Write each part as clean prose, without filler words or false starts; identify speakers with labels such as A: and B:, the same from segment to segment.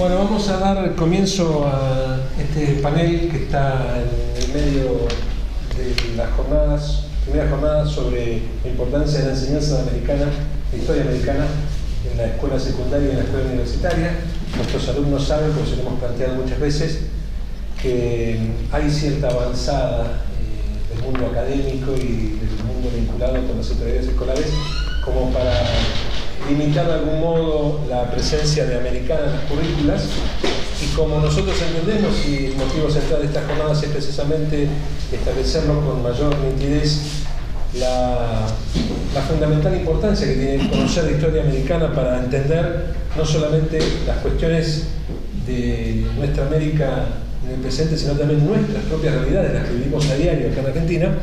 A: Bueno, vamos a dar comienzo a este panel que está en el medio de las jornadas, primeras jornadas sobre la importancia de la enseñanza americana, la historia americana en la escuela secundaria y en la escuela universitaria. Nuestros alumnos saben, porque se lo hemos planteado muchas veces, que hay cierta avanzada del mundo académico y del mundo vinculado con las autoridades escolares como para limitar de algún modo la presencia de americana en las currículas, y como nosotros entendemos, y el motivo central de estas jornadas es precisamente establecerlo con mayor nitidez, la fundamental importancia que tiene conocer la historia americana para entender no solamente las cuestiones de nuestra América en el presente, sino también nuestras propias realidades, las que vivimos a diario acá en Argentina.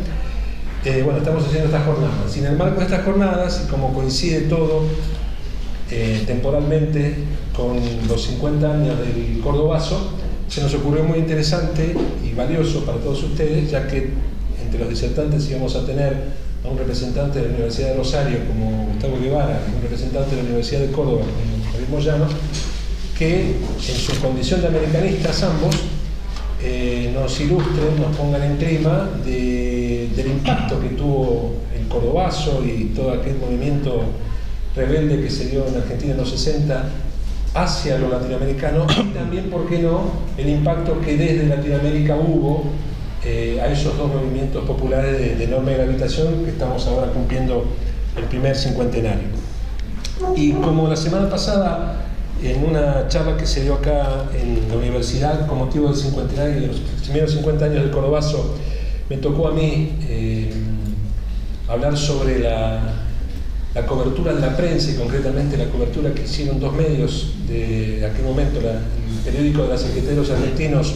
A: Bueno, estamos haciendo estas jornadas. Sin el marco de estas jornadas, y como coincide todo temporalmente con los 50 años del Cordobazo, se nos ocurrió muy interesante y valioso para todos ustedes, ya que entre los disertantes íbamos a tener a un representante de la Universidad de Rosario como Gustavo Guevara, y un representante de la Universidad de Córdoba como Javier Moyano, que en su condición de americanistas ambos nos ilustren, nos pongan en clima del impacto que tuvo el Cordobazo y todo aquel movimiento rebelde que se dio en Argentina en los 60 hacia lo latinoamericano, y también, ¿por qué no?, el impacto que desde Latinoamérica hubo a esos dos movimientos populares de enorme gravitación que estamos ahora cumpliendo el primer cincuentenario. Y como la semana pasada, en una charla que se dio acá en la universidad con motivo del cincuentenario de los primeros 50 años del Cordobazo, me tocó a mí hablar sobre la cobertura de la prensa, y concretamente la cobertura que hicieron dos medios de aquel momento, el periódico de la Secretaría de los Argentinos,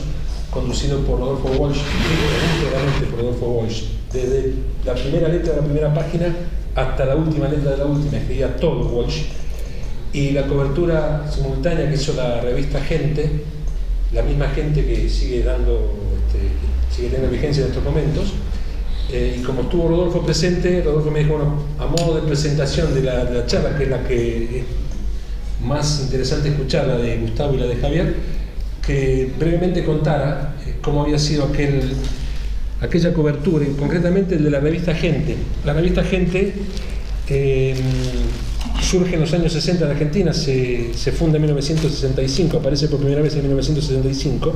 A: conducido por Rodolfo Walsh, íntegramente por Rodolfo Walsh, desde la primera letra de la primera página hasta la última letra de la última, escribía todo Walsh. Y la cobertura simultánea que hizo la revista Gente, la misma Gente que sigue sigue teniendo vigencia en estos momentos. Y como estuvo Rodolfo presente, Rodolfo me dijo, bueno, a modo de presentación de la charla, que es la que es más interesante escuchar, la de Gustavo y la de Javier, que brevemente contara cómo había sido aquella cobertura, y concretamente el de la revista Gente. La revista Gente surge en los años 60 en Argentina, se funda en 1965, aparece por primera vez en 1965,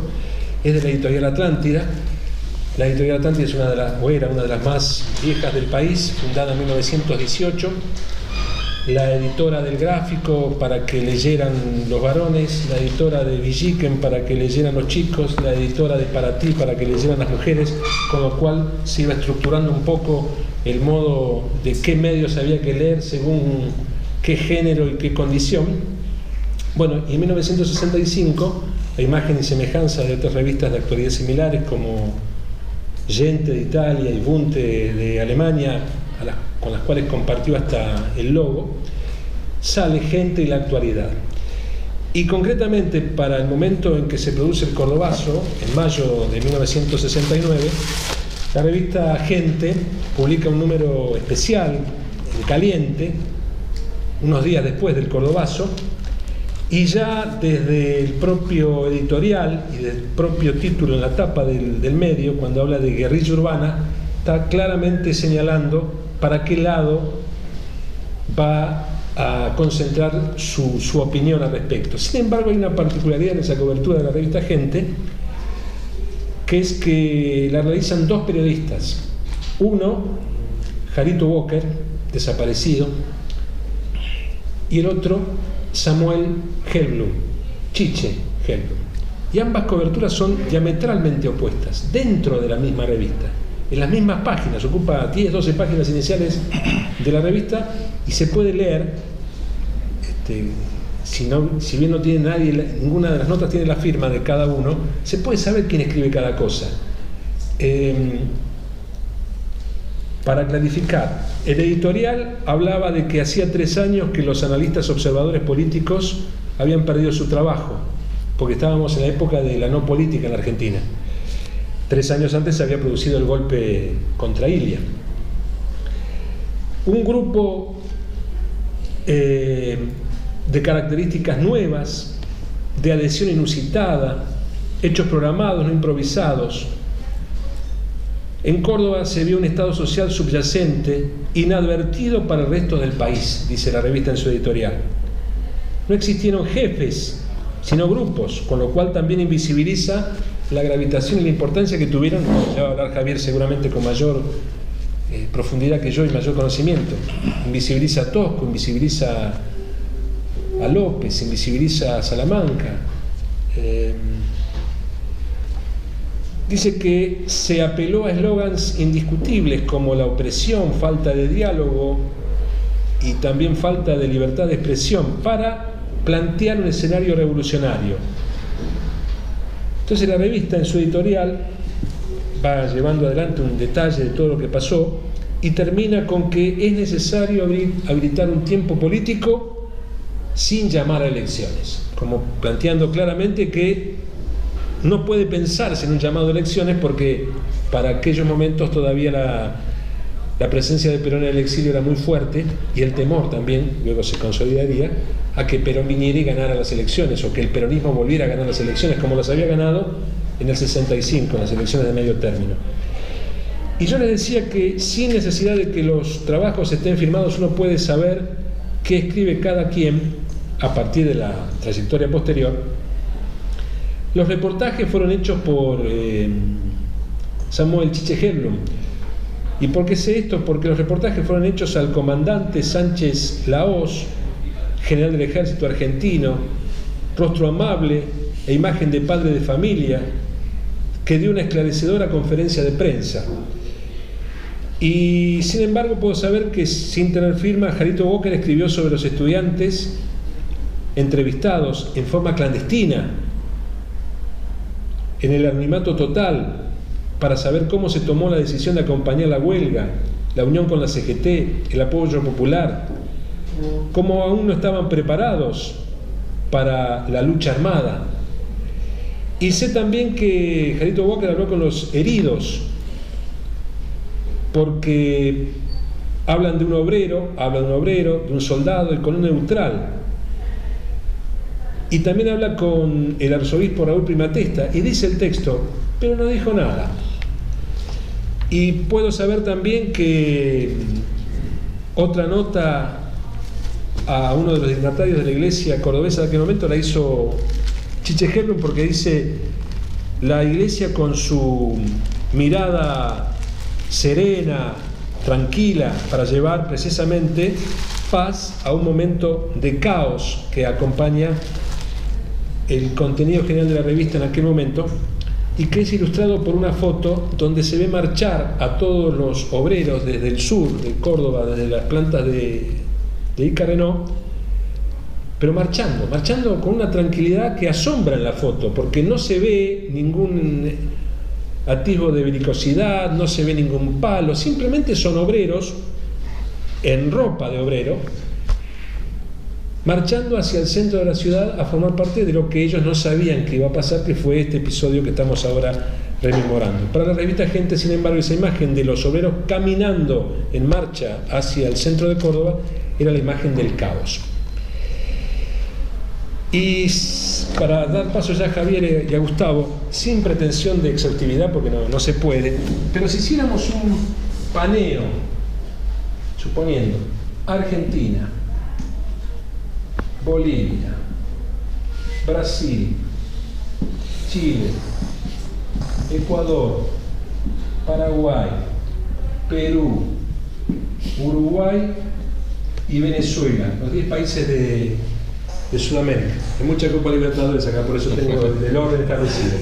A: es de la editorial Atlántida. La editorial Atlántida era una de las más viejas del país, fundada en 1918. La editora del Gráfico para que leyeran los varones, la editora de Villiquen para que leyeran los chicos, la editora de Para Ti para que leyeran las mujeres, con lo cual se iba estructurando un poco el modo de qué medios había que leer según qué género y qué condición. Bueno, y en 1965, a imagen y semejanza de otras revistas de actualidad similares como Gente de Italia y Bunte de Alemania, con las cuales compartió hasta el logo, sale Gente y la actualidad. Y concretamente para el momento en que se produce el Cordobazo, en mayo de 1969, la revista Gente publica un número especial, en caliente, unos días después del Cordobazo, y ya desde el propio editorial y del propio título en la tapa del medio, cuando habla de guerrilla urbana, está claramente señalando para qué lado va a concentrar su opinión al respecto. Sin embargo, hay una particularidad en esa cobertura de la revista Gente, que es que la realizan dos periodistas. Uno, Jarito Walker, desaparecido, y el otro, Samuel Helblum, Chiche Helblum. Y ambas coberturas son diametralmente opuestas, dentro de la misma revista, en las mismas páginas, ocupa 10, 12 páginas iniciales de la revista, y se puede leer, si bien no tiene nadie, ninguna de las notas tiene la firma de cada uno, se puede saber quién escribe cada cosa. Para clarificar, el editorial hablaba de que hacía 3 años que los analistas observadores políticos habían perdido su trabajo, porque estábamos en la época de la no política en la Argentina. 3 años antes se había producido el golpe contra Ilia. Un grupo de características nuevas de adhesión inusitada, hechos programados, no improvisados. En Córdoba se vio un estado social subyacente, inadvertido para el resto del país, dice la revista en su editorial. No existieron jefes, sino grupos, con lo cual también invisibiliza la gravitación y la importancia que tuvieron, ya va a hablar Javier seguramente con mayor profundidad que yo y mayor conocimiento. Invisibiliza a Tosco, invisibiliza a López, invisibiliza a Salamanca. Dice que se apeló a eslogans indiscutibles como la opresión, falta de diálogo y también falta de libertad de expresión para plantear un escenario revolucionario. Entonces la revista en su editorial va llevando adelante un detalle de todo lo que pasó y termina con que es necesario habilitar un tiempo político sin llamar a elecciones, como planteando claramente que no puede pensarse en un llamado a elecciones porque para aquellos momentos todavía la presencia de Perón en el exilio era muy fuerte y el temor también, luego se consolidaría, a que Perón viniera y ganara las elecciones o que el peronismo volviera a ganar las elecciones como las había ganado en el 65, en las elecciones de medio término. Y yo les decía que sin necesidad de que los trabajos estén firmados uno puede saber qué escribe cada quien a partir de la trayectoria posterior. Los reportajes fueron hechos por Samuel Chiche Hedlund. ¿Y por qué sé esto? Porque los reportajes fueron hechos al comandante Sánchez Lahoz, general del ejército argentino, rostro amable e imagen de padre de familia, que dio una esclarecedora conferencia de prensa. Y sin embargo puedo saber que sin tener firma, Jarito Walker escribió sobre los estudiantes entrevistados en forma clandestina, en el anonimato total, para saber cómo se tomó la decisión de acompañar la huelga, la unión con la CGT, el apoyo popular, cómo aún no estaban preparados para la lucha armada. Y sé también que Jarito Walker habló con los heridos, porque hablan de un obrero, de un soldado, el colón neutral. Y también habla con el arzobispo Raúl Primatesta y dice el texto, pero no dijo nada. Y puedo saber también que otra nota a uno de los dignatarios de la iglesia cordobesa de aquel momento la hizo Chiche Hedlund, porque dice: la iglesia con su mirada serena, tranquila, para llevar precisamente paz a un momento de caos que acompaña el contenido general de la revista en aquel momento, y que es ilustrado por una foto donde se ve marchar a todos los obreros desde el sur de Córdoba, desde las plantas de Ica Renault, pero marchando con una tranquilidad que asombra en la foto, porque no se ve ningún atisbo de belicosidad, no se ve ningún palo, simplemente son obreros en ropa de obrero, marchando hacia el centro de la ciudad a formar parte de lo que ellos no sabían que iba a pasar, que fue este episodio que estamos ahora rememorando. Para la revista Gente, sin embargo, esa imagen de los obreros caminando en marcha hacia el centro de Córdoba era la imagen del caos. Y para dar paso ya a Javier y a Gustavo, sin pretensión de exhaustividad, porque no se puede, pero si hiciéramos un paneo, suponiendo Argentina, Bolivia, Brasil, Chile, Ecuador, Paraguay, Perú, Uruguay y Venezuela, los 10 países de Sudamérica. Hay mucha Copa Libertadores acá, por eso tengo el orden establecido.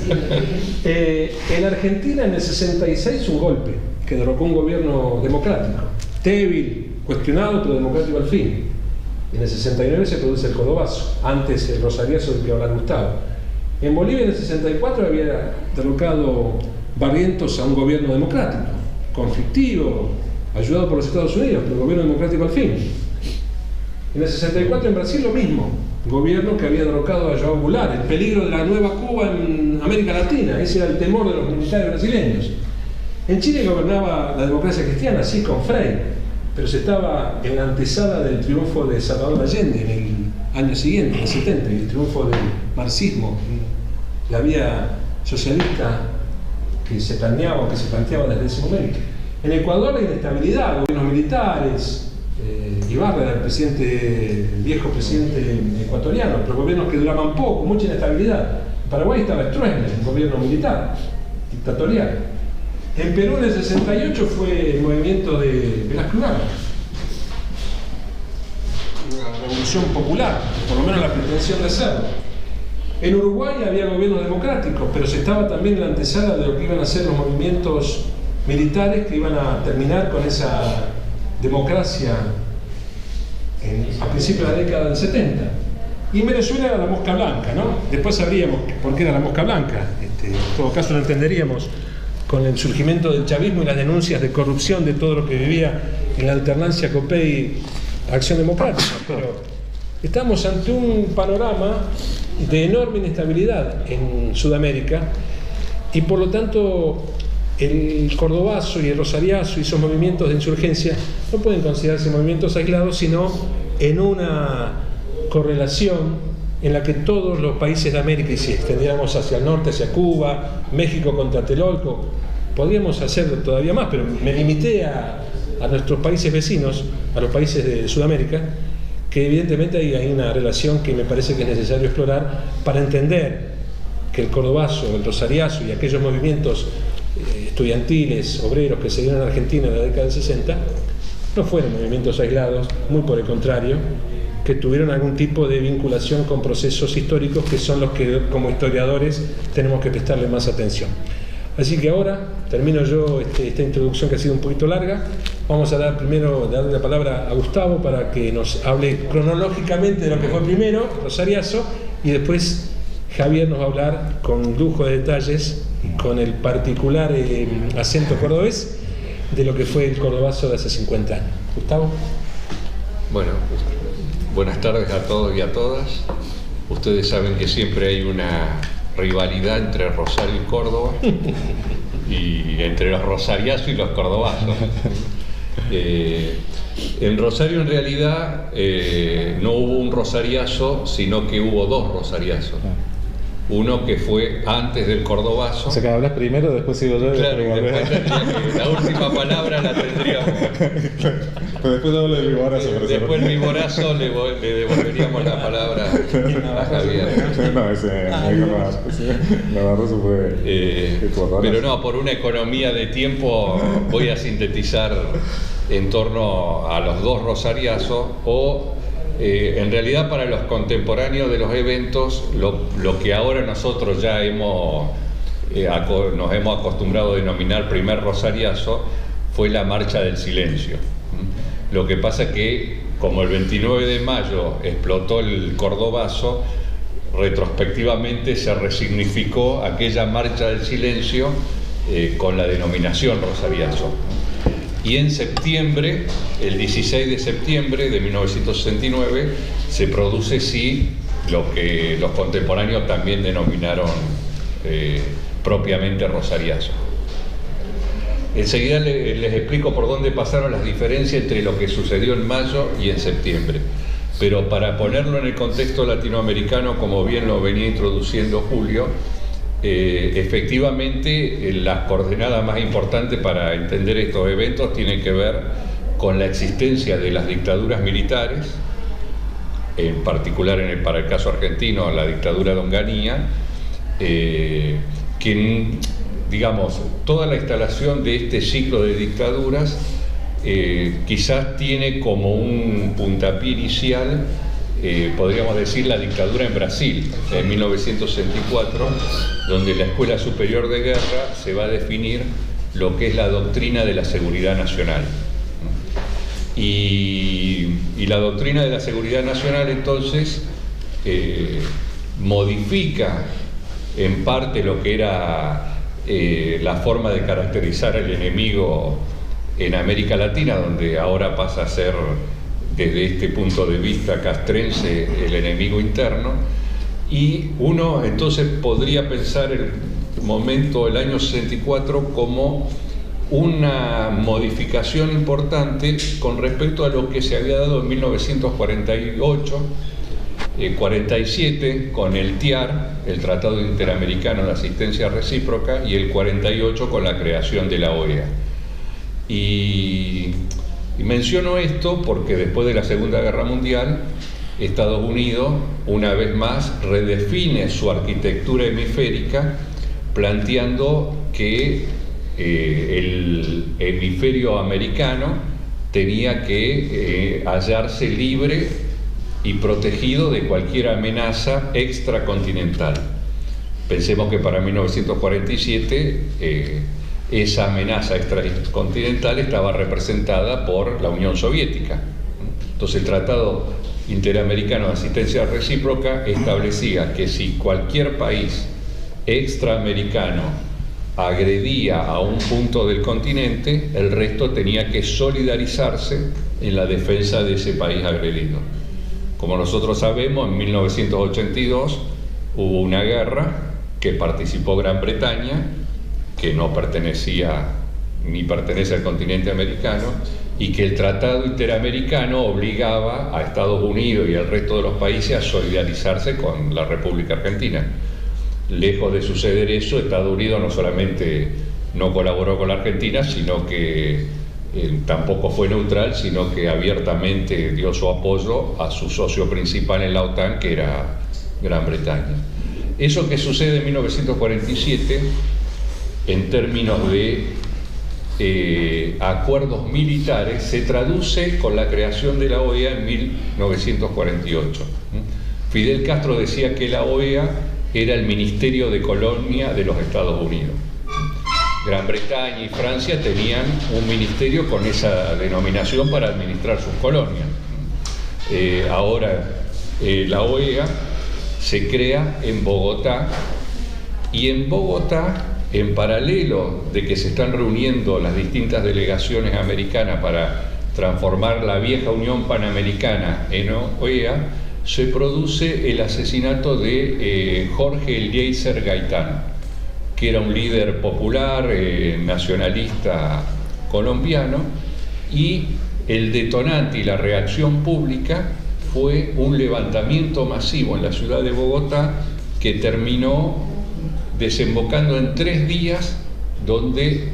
A: En Argentina, en el 66, un golpe que derrocó un gobierno democrático, débil, cuestionado, pero democrático al fin. En el 69 se produce el Codobazo, antes el Rosariazo del que habla Gustavo. En Bolivia, en el 64, había derrocado Barrientos a un gobierno democrático, conflictivo, ayudado por los Estados Unidos, pero gobierno democrático al fin. En el 64 en Brasil lo mismo, gobierno que había derrocado a João Goulart, el peligro de la nueva Cuba en América Latina, ese era el temor de los militares brasileños. En Chile gobernaba la democracia cristiana, sí, con Frei, pero se estaba en la antesala del triunfo de Salvador Allende año siguiente, en el 70, el triunfo del marxismo, la vía socialista que se planteaba desde ese momento. En Ecuador hay inestabilidad, gobiernos militares, Ibarra era el viejo presidente ecuatoriano, pero gobiernos que duraban poco, mucha inestabilidad. En Paraguay estaba Stroessner, un gobierno militar, dictatorial. En Perú en el 68 fue el movimiento de Velázquez Uranga, una revolución popular, por lo menos la pretensión de hacerlo. En Uruguay había gobiernos democráticos, pero se estaba también en la antesala de lo que iban a ser los movimientos militares que iban a terminar con esa democracia a principios de la década del 70. Y en Venezuela era la mosca blanca, ¿no? Después sabríamos por qué era la mosca blanca. En todo caso lo entenderíamos con el surgimiento del chavismo y las denuncias de corrupción de todo lo que vivía en la alternancia COPEI-Acción Democrática. Pero estamos ante un panorama de enorme inestabilidad en Sudamérica y por lo tanto el cordobazo y el rosariazo y esos movimientos de insurgencia no pueden considerarse movimientos aislados, sino en una correlación en la que todos los países de América, y si extendiéramos hacia el norte, hacia Cuba, México contra Telolco, podríamos hacer todavía más, pero me limité a nuestros países vecinos, a los países de Sudamérica, que evidentemente hay una relación que me parece que es necesario explorar para entender que el cordobazo, el rosariazo y aquellos movimientos estudiantiles, obreros que se dieron en Argentina en la década del 60 no fueron movimientos aislados, muy por el contrario, que tuvieron algún tipo de vinculación con procesos históricos que son los que como historiadores tenemos que prestarle más atención. Así que ahora termino yo esta introducción que ha sido un poquito larga. Vamos a darle la palabra a Gustavo para que nos hable cronológicamente de lo que fue primero, rosariazo, y después Javier nos va a hablar con lujo de detalles, con el particular acento cordobés, de lo que fue el cordobazo de hace 50 años. Gustavo.
B: Bueno, buenas tardes a todos y a todas. Ustedes saben que siempre hay una rivalidad entre Rosario y Córdoba, y entre los rosariazos y los cordobazos. En Rosario en realidad no hubo un rosariazo, sino que hubo dos rosariazos. Uno que fue antes del cordobazo.
C: O sea que hablas primero, después sigo yo.
B: Claro, y después la última palabra la tendríamos.
C: Pero después hablo del viborazo.
B: Después el viborazo le devolveríamos la palabra a Javier.
C: No, ese Navarroso fue...
B: pero no, por una economía de tiempo voy a sintetizar en torno a los dos rosariazos o... en realidad para los contemporáneos de los eventos, lo que ahora nosotros ya nos hemos acostumbrado a denominar primer rosariazo fue la Marcha del Silencio. Lo que pasa que como el 29 de mayo explotó el cordobazo, retrospectivamente se resignificó aquella Marcha del Silencio con la denominación rosariazo. Y en septiembre, el 16 de septiembre de 1969, se produce sí lo que los contemporáneos también denominaron propiamente rosariazo. Enseguida les explico por dónde pasaron las diferencias entre lo que sucedió en mayo y en septiembre. Pero para ponerlo en el contexto latinoamericano, como bien lo venía introduciendo Julio, efectivamente las coordenadas más importantes para entender estos eventos tienen que ver con la existencia de las dictaduras militares, en particular para el caso argentino la dictadura de Onganía, que digamos toda la instalación de este ciclo de dictaduras quizás tiene como un puntapié inicial podríamos decir la dictadura en Brasil en 1964, donde la Escuela Superior de Guerra se va a definir lo que es la doctrina de la seguridad nacional. Y la doctrina de la seguridad nacional entonces modifica en parte lo que era la forma de caracterizar al enemigo en América Latina, donde ahora pasa a ser desde este punto de vista castrense el enemigo interno, y uno entonces podría pensar el momento del año 64 como una modificación importante con respecto a lo que se había dado en 1948, 47 con el TIAR, el Tratado Interamericano de Asistencia Recíproca, y el 48 con la creación de la OEA. Y menciono esto porque después de la Segunda Guerra Mundial, Estados Unidos, una vez más, redefine su arquitectura hemisférica, planteando que el hemisferio americano tenía que hallarse libre y protegido de cualquier amenaza extracontinental. Pensemos que para 1947 esa amenaza extracontinental estaba representada por la Unión Soviética. Entonces el Tratado Interamericano de Asistencia Recíproca establecía que si cualquier país extraamericano agredía a un punto del continente, el resto tenía que solidarizarse en la defensa de ese país agredido. Como nosotros sabemos, en 1982 hubo una guerra que participó Gran Bretaña, que no pertenecía ni pertenece al continente americano, y que el Tratado Interamericano obligaba a Estados Unidos y al resto de los países a solidarizarse con la República Argentina. Lejos de suceder eso, Estados Unidos no solamente no colaboró con la Argentina, sino que tampoco fue neutral, sino que abiertamente dio su apoyo a su socio principal en la OTAN, que era Gran Bretaña. Eso que sucede en 1947, en términos de acuerdos militares, se traduce con la creación de la OEA en 1948. Fidel Castro decía que la OEA era el Ministerio de Colonia de los Estados Unidos. Gran Bretaña y Francia tenían un ministerio con esa denominación para administrar sus colonias. Ahora la OEA se crea en Bogotá, y en Bogotá, en paralelo de que se están reuniendo las distintas delegaciones americanas para transformar la vieja Unión Panamericana en OEA, se produce el asesinato de Jorge Eliezer Gaitán, que era un líder popular, nacionalista colombiano, y el detonante y la reacción pública fue un levantamiento masivo en la ciudad de Bogotá que terminó desembocando en 3 días donde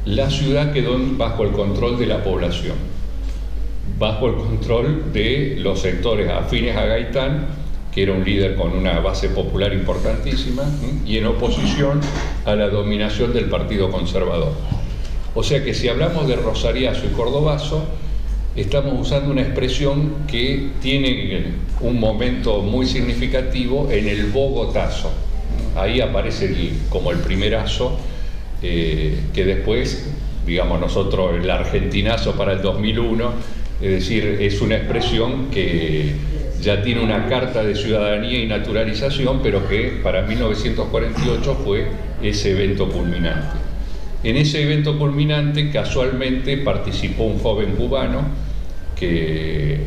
B: la ciudad quedó bajo el control de la población, bajo el control de los sectores afines a Gaitán, que era un líder con una base popular importantísima, y en oposición a la dominación del Partido Conservador. O sea que si hablamos de rosariazo y cordobazo, estamos usando una expresión que tiene un momento muy significativo en el bogotazo. Ahí aparece como el primerazo, que después, digamos nosotros, el argentinazo para el 2001, es decir, es una expresión que ya tiene una carta de ciudadanía y naturalización, pero que para 1948 fue ese evento culminante. En ese evento culminante, casualmente, participó un joven cubano que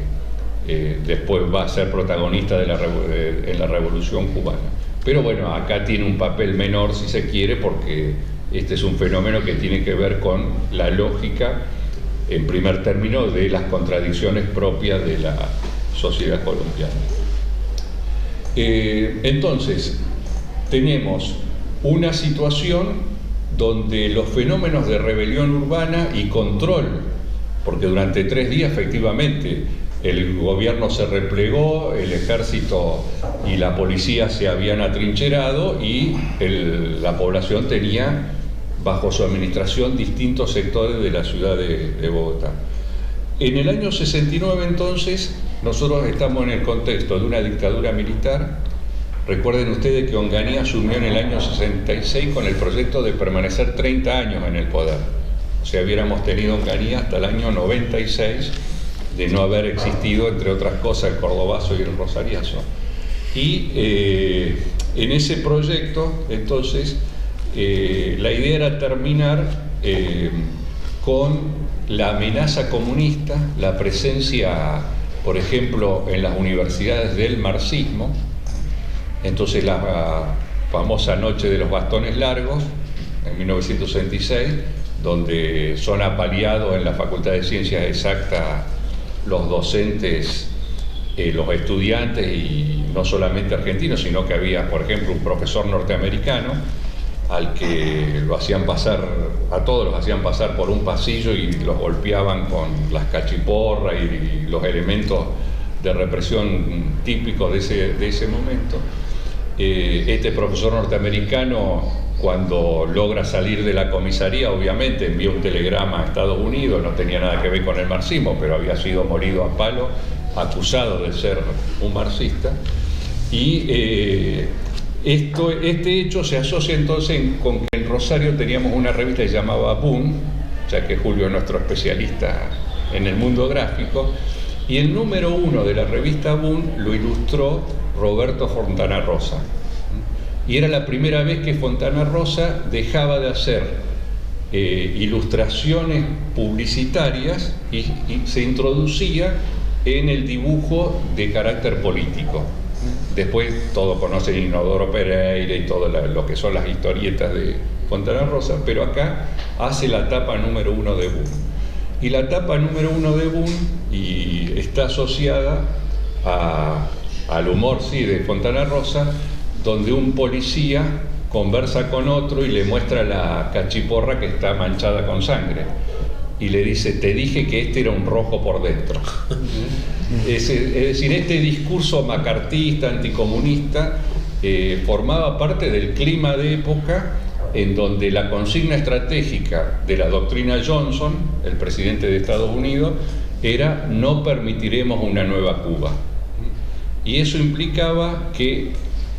B: después va a ser protagonista en la Revolución Cubana. Pero bueno, acá tiene un papel menor, si se quiere, porque este es un fenómeno que tiene que ver con la lógica, en primer término, de las contradicciones propias de la sociedad colombiana. Entonces, tenemos una situación donde los fenómenos de rebelión urbana y control, porque durante 3 días efectivamente el gobierno se replegó, el ejército y la policía se habían atrincherado y la población tenía bajo su administración distintos sectores de la ciudad de Bogotá. En el año 69 entonces nosotros estamos en el contexto de una dictadura militar. Recuerden ustedes que Onganía asumió en el año 66 con el proyecto de permanecer 30 años en el poder. O sea, hubiéramos tenido Onganía hasta el año 96 de no haber existido, entre otras cosas, el cordobazo y el rosariazo. Y en ese proyecto, entonces, la idea era terminar con la amenaza comunista, la presencia, por ejemplo, en las universidades del marxismo. Entonces la famosa Noche de los Bastones Largos, en 1966, donde son apaleados en la Facultad de Ciencias Exactas los docentes los estudiantes, y no solamente argentinos, sino que había, por ejemplo, un profesor norteamericano al que lo hacían pasar, a todos los hacían pasar por un pasillo y los golpeaban con las cachiporras y los elementos de represión típicos de ese momento. Este profesor norteamericano, cuando logra salir de la comisaría, obviamente envía un telegrama a Estados Unidos, no tenía nada que ver con el marxismo, pero había sido molido a palo, acusado de ser un marxista, y este hecho se asocia entonces con que en Rosario teníamos una revista que se llamaba Boom, ya que Julio es nuestro especialista en el mundo gráfico, y el número 1 de la revista Boom lo ilustró Roberto Fontana Rosa. Y era la primera vez que Fontana Rosa dejaba de hacer ilustraciones publicitarias y se introducía en el dibujo de carácter político. Después todos conocen Inodoro Pereira y todo lo que son las historietas de Fontana Rosa, pero acá hace la tapa número 1 de Boom. Y la tapa número 1 de Boom y está asociada al humor, sí, de Fontana Rosa, donde un policía conversa con otro y le muestra la cachiporra que está manchada con sangre. Y le dice, te dije que este era un rojo por dentro. Es decir, este discurso macartista, anticomunista, formaba parte del clima de época en donde la consigna estratégica de la doctrina Johnson, el presidente de Estados Unidos, era no permitiremos una nueva Cuba. Y eso implicaba que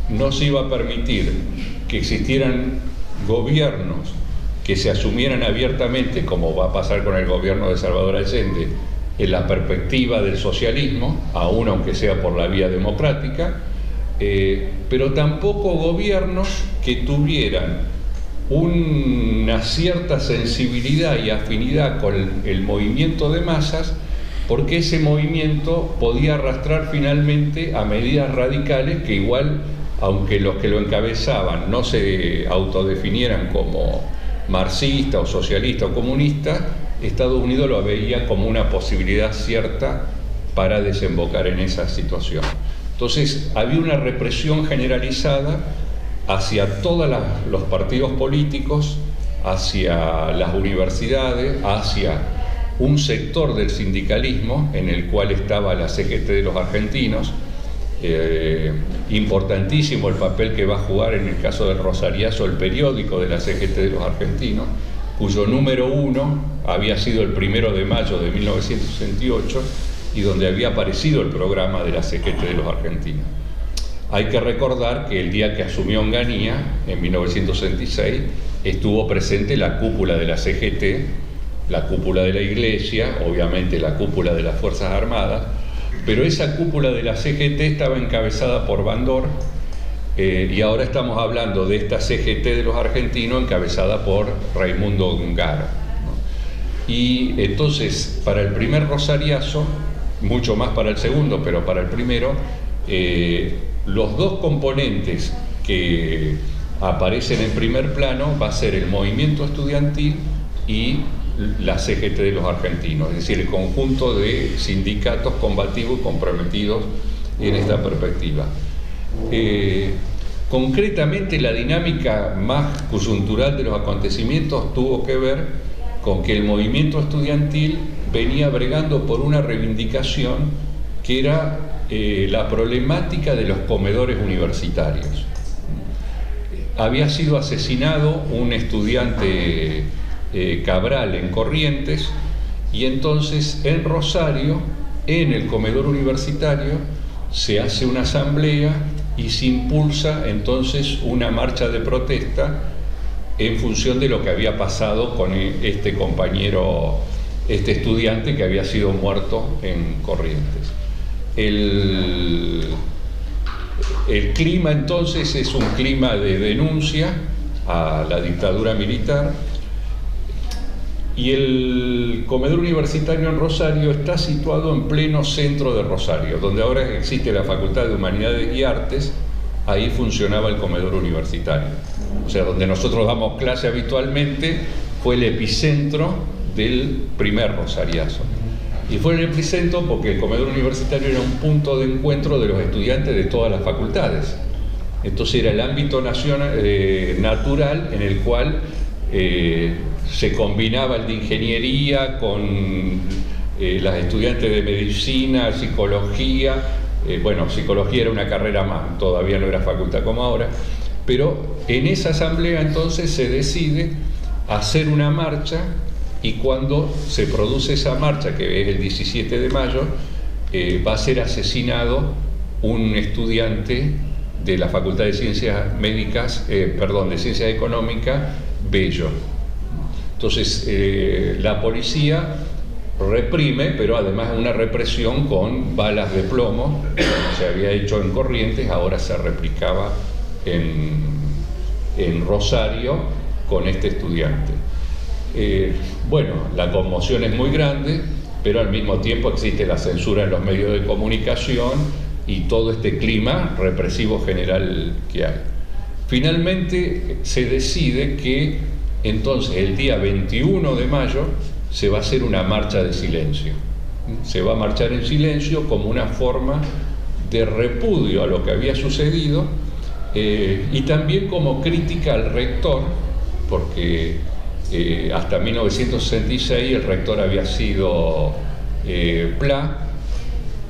B: no se iba a permitir que existieran gobiernos que se asumieran abiertamente, como va a pasar con el gobierno de Salvador Allende, en la perspectiva del socialismo, aún aunque sea por la vía democrática, pero tampoco gobiernos que tuvieran una cierta sensibilidad y afinidad con el movimiento de masas, porque ese movimiento podía arrastrar finalmente a medidas radicales que igual, aunque los que lo encabezaban no se autodefinieran como marxista o socialista o comunista, Estados Unidos lo veía como una posibilidad cierta para desembocar en esa situación. Entonces había una represión generalizada hacia todos los partidos políticos, hacia las universidades, hacia un sector del sindicalismo en el cual estaba la CGT de los argentinos. Importantísimo el papel que va a jugar en el caso del Rosariazo el periódico de la CGT de los argentinos, cuyo número 1 había sido el 1 de mayo de 1968 y donde había aparecido el programa de la CGT de los argentinos. Hay que recordar que el día que asumió Onganía, en 1966, estuvo presente la cúpula de la CGT, la cúpula de la Iglesia, obviamente la cúpula de las Fuerzas Armadas, pero esa cúpula de la CGT estaba encabezada por Bandor, y ahora estamos hablando de esta CGT de los argentinos encabezada por Raimundo Ungara, ¿no? Y entonces, para el primer Rosariazo, mucho más para el segundo, pero para el primero, los dos componentes que aparecen en primer plano va a ser el movimiento estudiantil y la CGT de los argentinos, es decir, el conjunto de sindicatos combativos y comprometidos en esta perspectiva. Concretamente, la dinámica más coyuntural de los acontecimientos tuvo que ver con que el movimiento estudiantil venía bregando por una reivindicación que era la problemática de los comedores universitarios. Había sido asesinado un estudiante Cabral en Corrientes, y entonces en Rosario, en el comedor universitario, se hace una asamblea y se impulsa entonces una marcha de protesta en función de lo que había pasado con este compañero, este estudiante que había sido muerto en Corrientes. El clima entonces es un clima de denuncia a la dictadura militar, y el comedor universitario en Rosario está situado en pleno centro de Rosario, donde ahora existe la Facultad de Humanidades y Artes. Ahí funcionaba el comedor universitario, o sea, donde nosotros damos clase habitualmente, fue el epicentro del primer Rosariazo. Y fue el epicentro porque el comedor universitario era un punto de encuentro de los estudiantes de todas las facultades. Entonces era el ámbito natural en el cual se combinaba el de ingeniería con las estudiantes de medicina, psicología. Bueno, psicología era una carrera más, todavía no era facultad como ahora, pero en esa asamblea entonces se decide hacer una marcha, y cuando se produce esa marcha, que es el 17 de mayo, va a ser asesinado un estudiante de la Facultad de Ciencias Médicas, de Ciencias Económicas, Bello. Entonces la policía reprime, pero además una represión con balas de plomo. Se había hecho en Corrientes, ahora se replicaba en Rosario con este estudiante. Bueno, la conmoción es muy grande, pero al mismo tiempo existe la censura en los medios de comunicación y todo este clima represivo general que hay. Finalmente se decide que entonces el día 21 de mayo se va a hacer una marcha de silencio. Se va a marchar en silencio como una forma de repudio a lo que había sucedido, y también como crítica al rector, porque hasta 1966 el rector había sido Pla,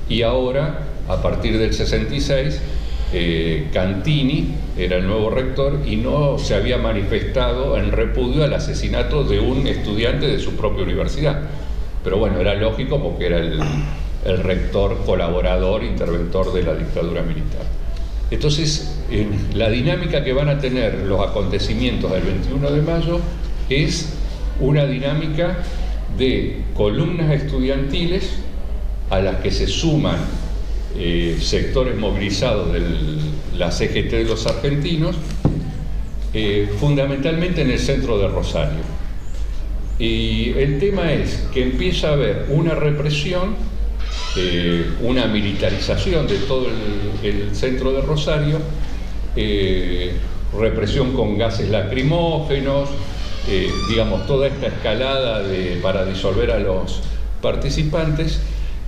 B: y ahora, a partir del 66, Cantini era el nuevo rector y no se había manifestado en repudio al asesinato de un estudiante de su propia universidad. Pero bueno, era lógico porque era el rector colaborador, interventor de la dictadura militar. Entonces, la dinámica que van a tener los acontecimientos del 21 de mayo es una dinámica de columnas estudiantiles a las que se suman sectores movilizados de la CGT de los argentinos, fundamentalmente en el centro de Rosario. Y el tema es que empieza a haber una represión, una militarización de todo el centro de Rosario, represión con gases lacrimógenos, digamos, toda esta escalada para disolver a los participantes,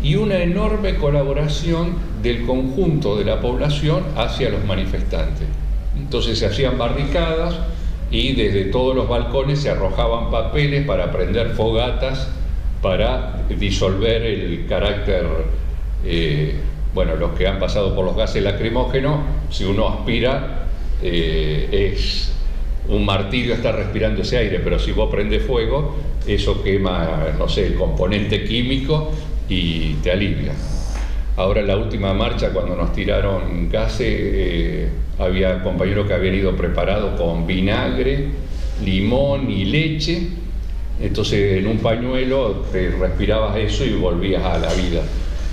B: y una enorme colaboración del conjunto de la población hacia los manifestantes. Entonces se hacían barricadas y desde todos los balcones se arrojaban papeles para prender fogatas, para disolver el carácter, bueno, los que han pasado por los gases lacrimógenos, si uno aspira, es un martirio estar respirando ese aire, pero si vos prendes fuego, eso quema, no sé, el componente químico y te alivia. Ahora en la última marcha, cuando nos tiraron gases, había compañeros que habían ido preparados con vinagre, limón y leche. Entonces en un pañuelo te respirabas eso y volvías a la vida.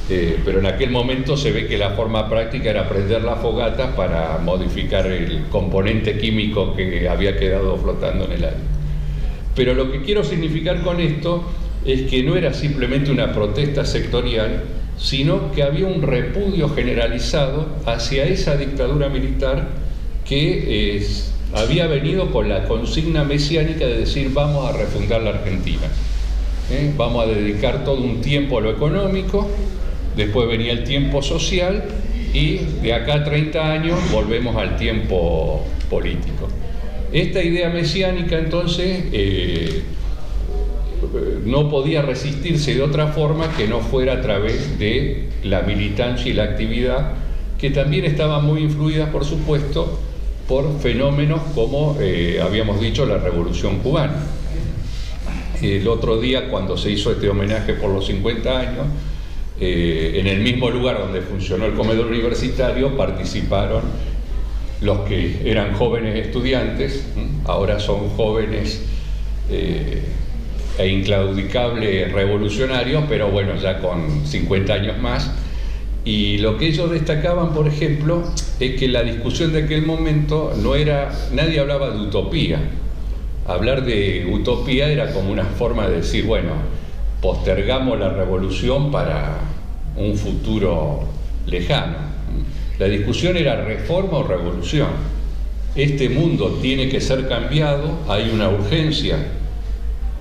B: Pero en aquel momento se ve que la forma práctica era prender las fogatas para modificar el componente químico que había quedado flotando en el aire. Pero lo que quiero significar con esto es que no era simplemente una protesta sectorial, sino que había un repudio generalizado hacia esa dictadura militar que había venido con la consigna mesiánica de decir: vamos a refundar la Argentina, vamos a dedicar todo un tiempo a lo económico, después venía el tiempo social y de acá a 30 años volvemos al tiempo político. Esta idea mesiánica entonces no podía resistirse de otra forma que no fuera a través de la militancia y la actividad, que también estaban muy influidas, por supuesto, por fenómenos como, habíamos dicho, la Revolución Cubana. El otro día, cuando se hizo este homenaje por los 50 años, en el mismo lugar donde funcionó el comedor universitario, participaron los que eran jóvenes estudiantes, ahora son jóvenes e inclaudicables revolucionarios, pero bueno, ya con 50 años más. Y lo que ellos destacaban, por ejemplo, es que la discusión de aquel momento no era, nadie hablaba de utopía. Hablar de utopía era como una forma de decir, bueno, postergamos la revolución para un futuro lejano. La discusión era reforma o revolución. Este mundo tiene que ser cambiado, hay una urgencia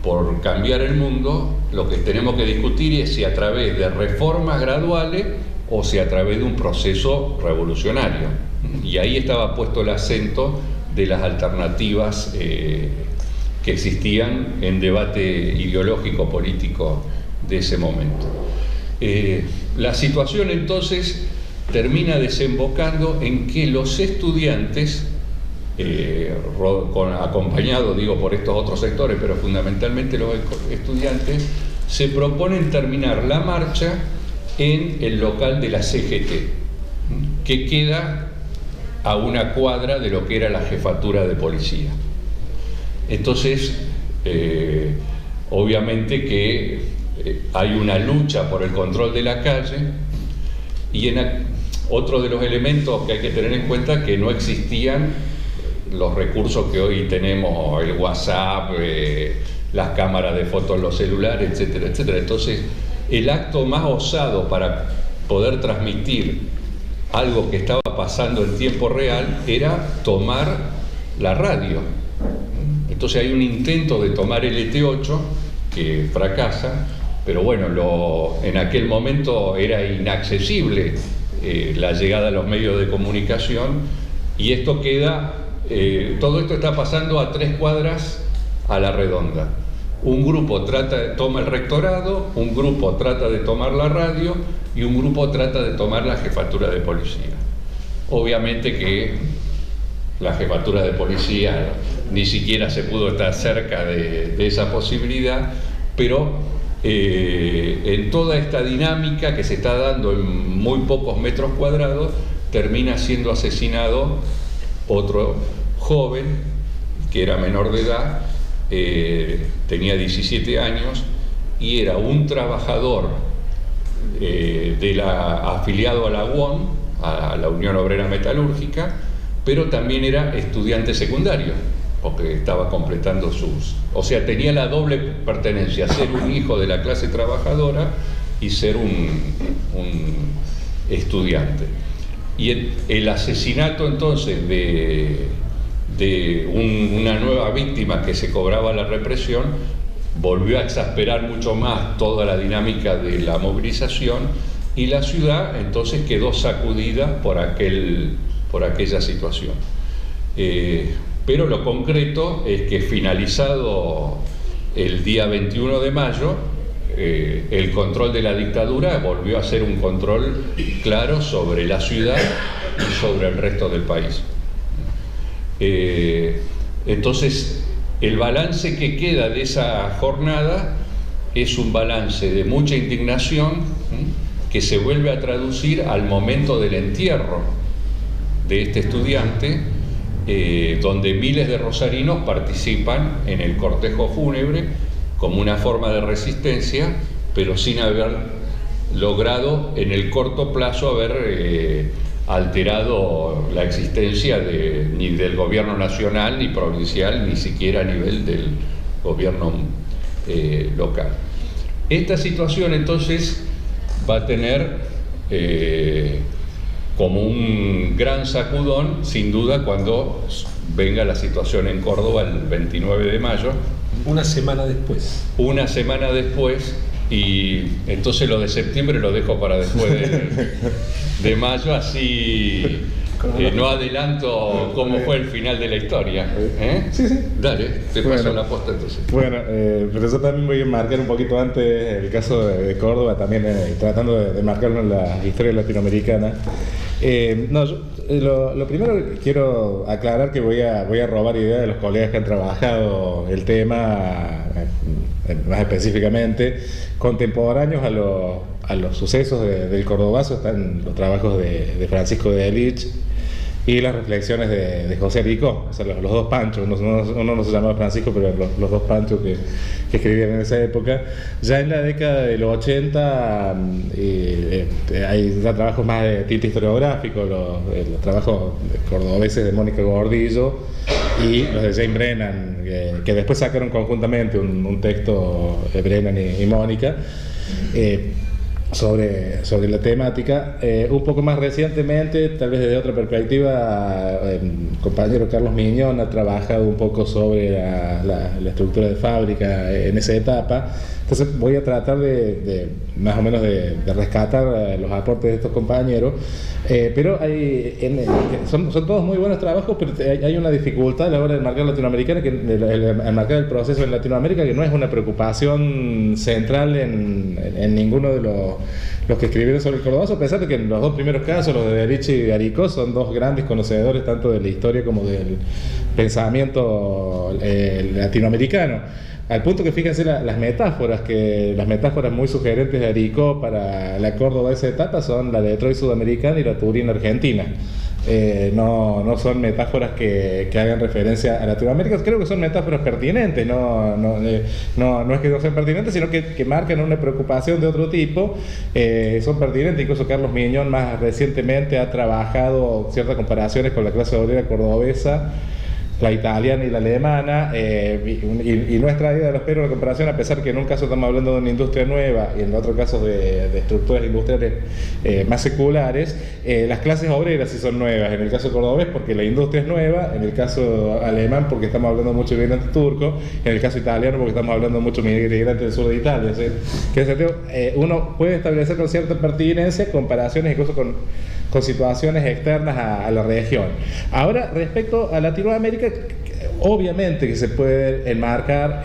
B: por cambiar el mundo, lo que tenemos que discutir es si a través de reformas graduales o si a través de un proceso revolucionario. Y ahí estaba puesto el acento de las alternativas que existían en debate ideológico político de ese momento. La situación entonces termina desembocando en que los estudiantes, acompañados digo por estos otros sectores, pero fundamentalmente los estudiantes, se proponen terminar la marcha en el local de la CGT, que queda a una cuadra de lo que era la jefatura de policía. Entonces, obviamente que hay una lucha por el control de la calle, y otro de los elementos que hay que tener en cuenta que no existían los recursos que hoy tenemos, el WhatsApp, las cámaras de fotos en los celulares, etcétera, etcétera. Entonces, el acto más osado para poder transmitir algo que estaba pasando en tiempo real era tomar la radio. Entonces hay un intento de tomar el ET8 que fracasa, pero bueno, en aquel momento era inaccesible la llegada a los medios de comunicación, y esto queda, todo esto está pasando a 3 cuadras a la redonda. Un grupo toma el rectorado, un grupo trata de tomar la radio y un grupo trata de tomar la jefatura de policía. Obviamente que la jefatura de policía ni siquiera se pudo estar cerca de esa posibilidad, pero en toda esta dinámica que se está dando en muy pocos metros cuadrados, termina siendo asesinado otro joven que era menor de edad, tenía 17 años y era un trabajador afiliado a la UOM, a la Unión Obrera Metalúrgica, pero también era estudiante secundario, porque estaba completando o sea, tenía la doble pertenencia, ser un hijo de la clase trabajadora y ser un estudiante. Y el asesinato entonces de una nueva víctima que se cobraba la represión volvió a exasperar mucho más toda la dinámica de la movilización, y la ciudad entonces quedó sacudida por aquella situación. Pero lo concreto es que finalizado el día 21 de mayo, el control de la dictadura volvió a ser un control claro sobre la ciudad y sobre el resto del país. Entonces, el balance que queda de esa jornada es un balance de mucha indignación, que se vuelve a traducir al momento del entierro de este estudiante, donde miles de rosarinos participan en el cortejo fúnebre como una forma de resistencia, pero sin haber logrado en el corto plazo haber alterado la existencia ni del gobierno nacional, ni provincial, ni siquiera a nivel del gobierno local. Esta situación entonces va a tener como un gran sacudón, sin duda, cuando venga la situación en Córdoba el 29 de mayo.
A: Una semana después.
B: Una semana después, y entonces lo de septiembre lo dejo para después de mayo, así no adelanto cómo fue el final de la historia.
C: Sí, sí.
B: Dale, te paso la posta entonces.
C: Bueno, pero yo también voy a marcar un poquito antes el caso de Córdoba, también tratando de marcarlo en la historia latinoamericana. Lo primero que quiero aclarar, que voy a robar ideas de los colegas que han trabajado el tema, más específicamente contemporáneos a los sucesos del Cordobazo. Están los trabajos de Francisco de Elich y las reflexiones de José Ricó, o sea, los dos Panchos. Uno no se llamaba Francisco, pero los dos Panchos que escribían en esa época. Ya en la década de los 80 hay ya trabajos más de tinte historiográfico, los trabajos cordobeses de Mónica Gordillo y los de Jane Brennan, que después sacaron conjuntamente un texto, Brennan y Mónica. sobre la temática. Un poco más recientemente, tal vez desde otra perspectiva, el compañero Carlos Miñón ha trabajado un poco sobre la estructura de fábrica en esa etapa. Entonces voy a tratar de más o menos de rescatar los aportes de estos compañeros, pero son todos muy buenos trabajos, pero hay una dificultad a la hora del mercado latinoamericano, el marcar el proceso en Latinoamérica, que no es una preocupación central en ninguno de los que escribieron sobre el cordobazo, a pesar de que en los dos primeros casos, los de Derich y de Aricó, son dos grandes conocedores tanto de la historia como del pensamiento latinoamericano. Al punto que fíjense las metáforas muy sugerentes de Aricó para la Córdoba de esa etapa son la de Detroit sudamericana y la Turín argentina. No son metáforas que hagan referencia a Latinoamérica, creo que son metáforas pertinentes, no es que no sean pertinentes, sino que marcan una preocupación de otro tipo, son pertinentes. Incluso Carlos Miñón más recientemente ha trabajado ciertas comparaciones con la clase obrera cordobesa, la italiana y la alemana, y no es traída de los pelos la comparación, a pesar que en un caso estamos hablando de una industria nueva y en otro caso de estructuras industriales más seculares. Las clases obreras sí son nuevas, en el caso cordobés porque la industria es nueva, en el caso alemán porque estamos hablando mucho de migrantes turcos, en el caso italiano porque estamos hablando mucho de migrantes del sur de Italia. ¿Sí? Que en ese sentido, uno puede establecer con cierta pertinencia comparaciones incluso con situaciones externas a la región. Ahora, respecto a Latinoamérica, obviamente que se puede enmarcar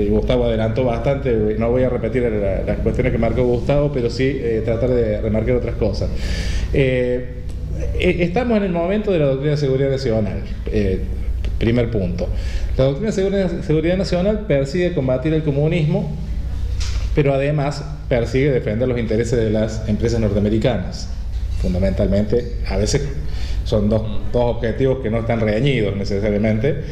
C: Gustavo adelantó bastante, no voy a repetir las cuestiones que marcó Gustavo, pero sí tratar de remarcar otras cosas. Estamos en el momento de la doctrina de seguridad nacional. Primer punto. La doctrina de seguridad nacional persigue combatir el comunismo, pero además persigue defender los intereses de las empresas norteamericanas. Fundamentalmente, a veces son dos objetivos que no están reñidos necesariamente,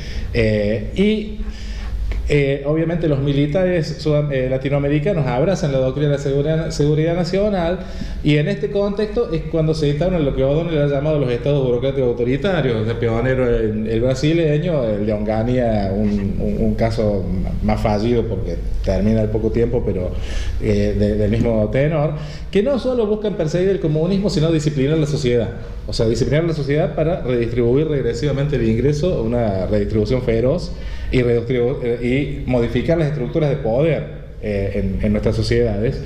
C: obviamente los militares latinoamericanos abrazan la doctrina de la seguridad nacional, y en este contexto es cuando se instauran lo que O'Donnell ha llamado los estados burocráticos autoritarios. De pionero el brasileño, el de Onganía, un caso más fallido porque termina al poco tiempo, pero del mismo tenor, que no solo buscan perseguir el comunismo, sino disciplinar la sociedad. O sea, disciplinar la sociedad para redistribuir regresivamente el ingreso, una redistribución feroz, y modificar las estructuras de poder en nuestras sociedades.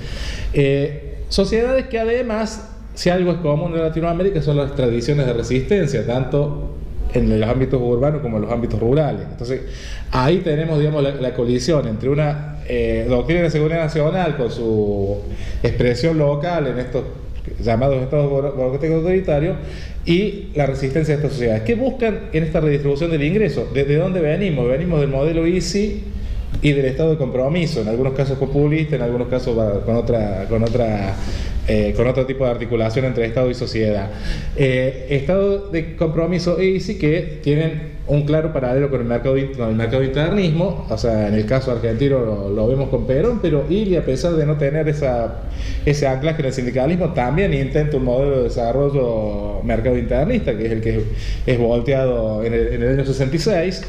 C: Sociedades que además, si algo es común en Latinoamérica, son las tradiciones de resistencia, tanto en los ámbitos urbanos como en los ámbitos rurales. Entonces, ahí tenemos, digamos, la colisión entre una doctrina de seguridad nacional con su expresión local en estos llamados estados burocráticos autoritarios y la resistencia de estas sociedades. ¿Qué buscan en esta redistribución del ingreso? ¿Desde dónde venimos? Venimos del modelo ISI y del estado de compromiso, en algunos casos populista, en algunos casos con otro tipo de articulación entre Estado y sociedad. Estado de compromiso ISI que tienen un claro paralelo con el mercado internismo. O sea, en el caso argentino lo vemos con Perón, pero Ili, a pesar de no tener ese anclaje en el sindicalismo, también intenta un modelo de desarrollo mercado internista, que es el que es volteado en el año 66.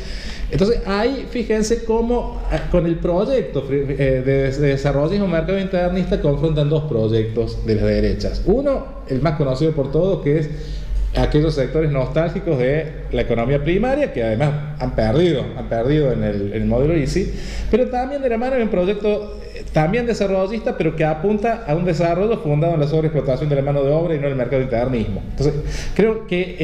C: Entonces ahí fíjense cómo con el proyecto de desarrollismo mercado internista confrontan dos proyectos de las derechas. Uno, el más conocido por todos, que es aquellos sectores nostálgicos de la economía primaria, que además han perdido en el modelo ISI, pero también de la mano de un proyecto también desarrollista, pero que apunta a un desarrollo fundado en la sobreexplotación de la mano de obra y no en el mercado internismo. Entonces, creo que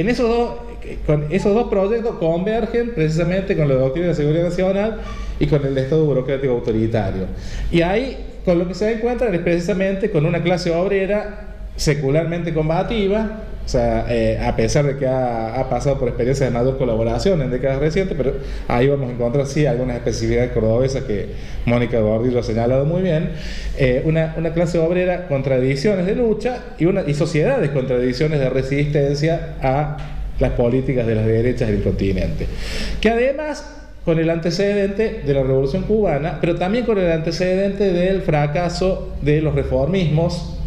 C: con esos dos proyectos convergen precisamente con la doctrina de seguridad nacional y con el Estado burocrático autoritario. Y ahí, con lo que se encuentran es precisamente con una clase obrera secularmente combativa. O sea, a pesar de que ha pasado por experiencias de mayor colaboración en décadas recientes, pero ahí vamos a encontrar sí algunas especificidades cordobesas que Mónica Gordillo ha señalado muy bien. Una clase obrera con tradiciones de lucha y sociedades con tradiciones de resistencia a las políticas de las derechas del continente, que además, con el antecedente de la Revolución Cubana, pero también con el antecedente del fracaso de los reformismos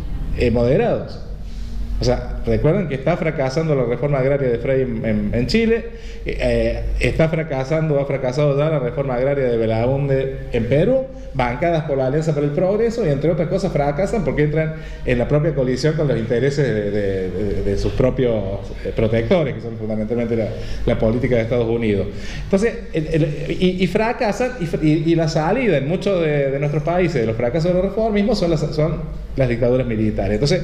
C: moderados. O sea, recuerden que está fracasando la reforma agraria de Frei en Chile, ha fracasado ya la reforma agraria de Belaúnde en Perú, bancadas por la Alianza para el Progreso, y entre otras cosas fracasan porque entran en la propia colisión con los intereses de sus propios protectores, que son fundamentalmente la política de Estados Unidos. Entonces, fracasan, y la salida en muchos de nuestros países de los fracasos de los reformismos son las dictaduras militares. Entonces,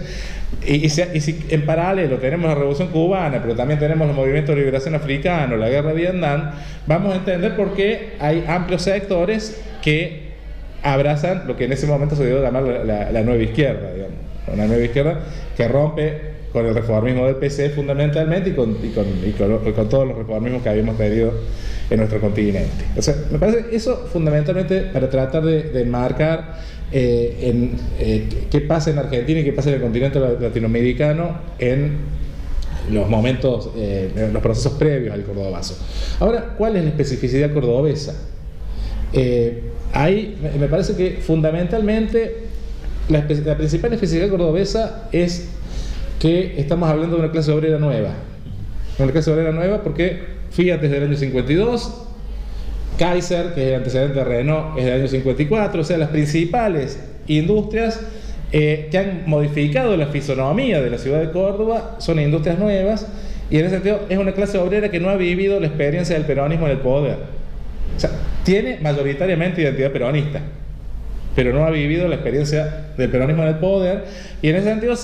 C: si en paralelo tenemos la Revolución Cubana, pero también tenemos los movimientos de liberación africanos, la guerra de Vietnam, vamos a entender por qué hay amplios sectores que abrazan lo que en ese momento se dio llamar la nueva izquierda, digamos. Una nueva izquierda que rompe con el reformismo del PC fundamentalmente y con todos los reformismos que habíamos tenido en nuestro continente. O sea, me parece eso fundamentalmente para tratar de marcar qué pasa en Argentina y qué pasa en el continente latinoamericano en los momentos, los procesos previos al cordobazo. Ahora, ¿cuál es la especificidad cordobesa? Ahí me parece que fundamentalmente la principal especificidad cordobesa es que estamos hablando de una clase obrera nueva. Una clase obrera nueva porque Fiat es del año 52, Kaiser, que es el antecedente de Renault, es del año 54, o sea, las principales industrias que han modificado la fisonomía de la ciudad de Córdoba son industrias nuevas, y en ese sentido es una clase obrera que no ha vivido la experiencia del peronismo en el poder. O sea, tiene mayoritariamente identidad peronista, pero no ha vivido la experiencia del peronismo en el poder, y en ese sentido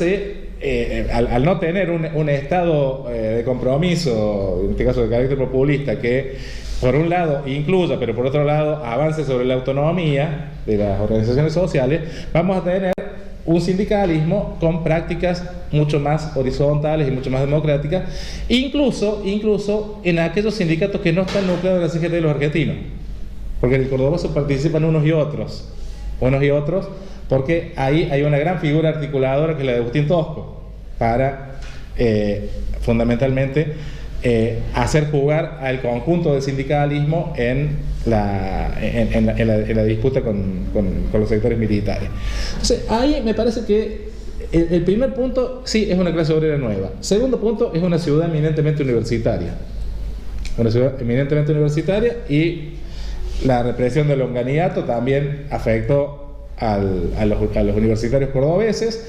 C: al no tener un estado de compromiso, en este caso de carácter populista, que por un lado incluya, pero por otro lado avance sobre la autonomía de las organizaciones sociales, vamos a tener un sindicalismo con prácticas mucho más horizontales y mucho más democráticas, incluso en aquellos sindicatos que no están nucleados en la CGT de los argentinos, porque en el cordobazo participan unos y otros, porque ahí hay una gran figura articuladora que es la de Agustín Tosco, para fundamentalmente hacer jugar al conjunto del sindicalismo en la disputa con los sectores militares. Entonces, ahí me parece que el primer punto, sí, es una clase obrera nueva. Segundo punto, es una ciudad eminentemente universitaria. Una ciudad eminentemente universitaria, y la represión del longaniato también afectó a los universitarios cordobeses,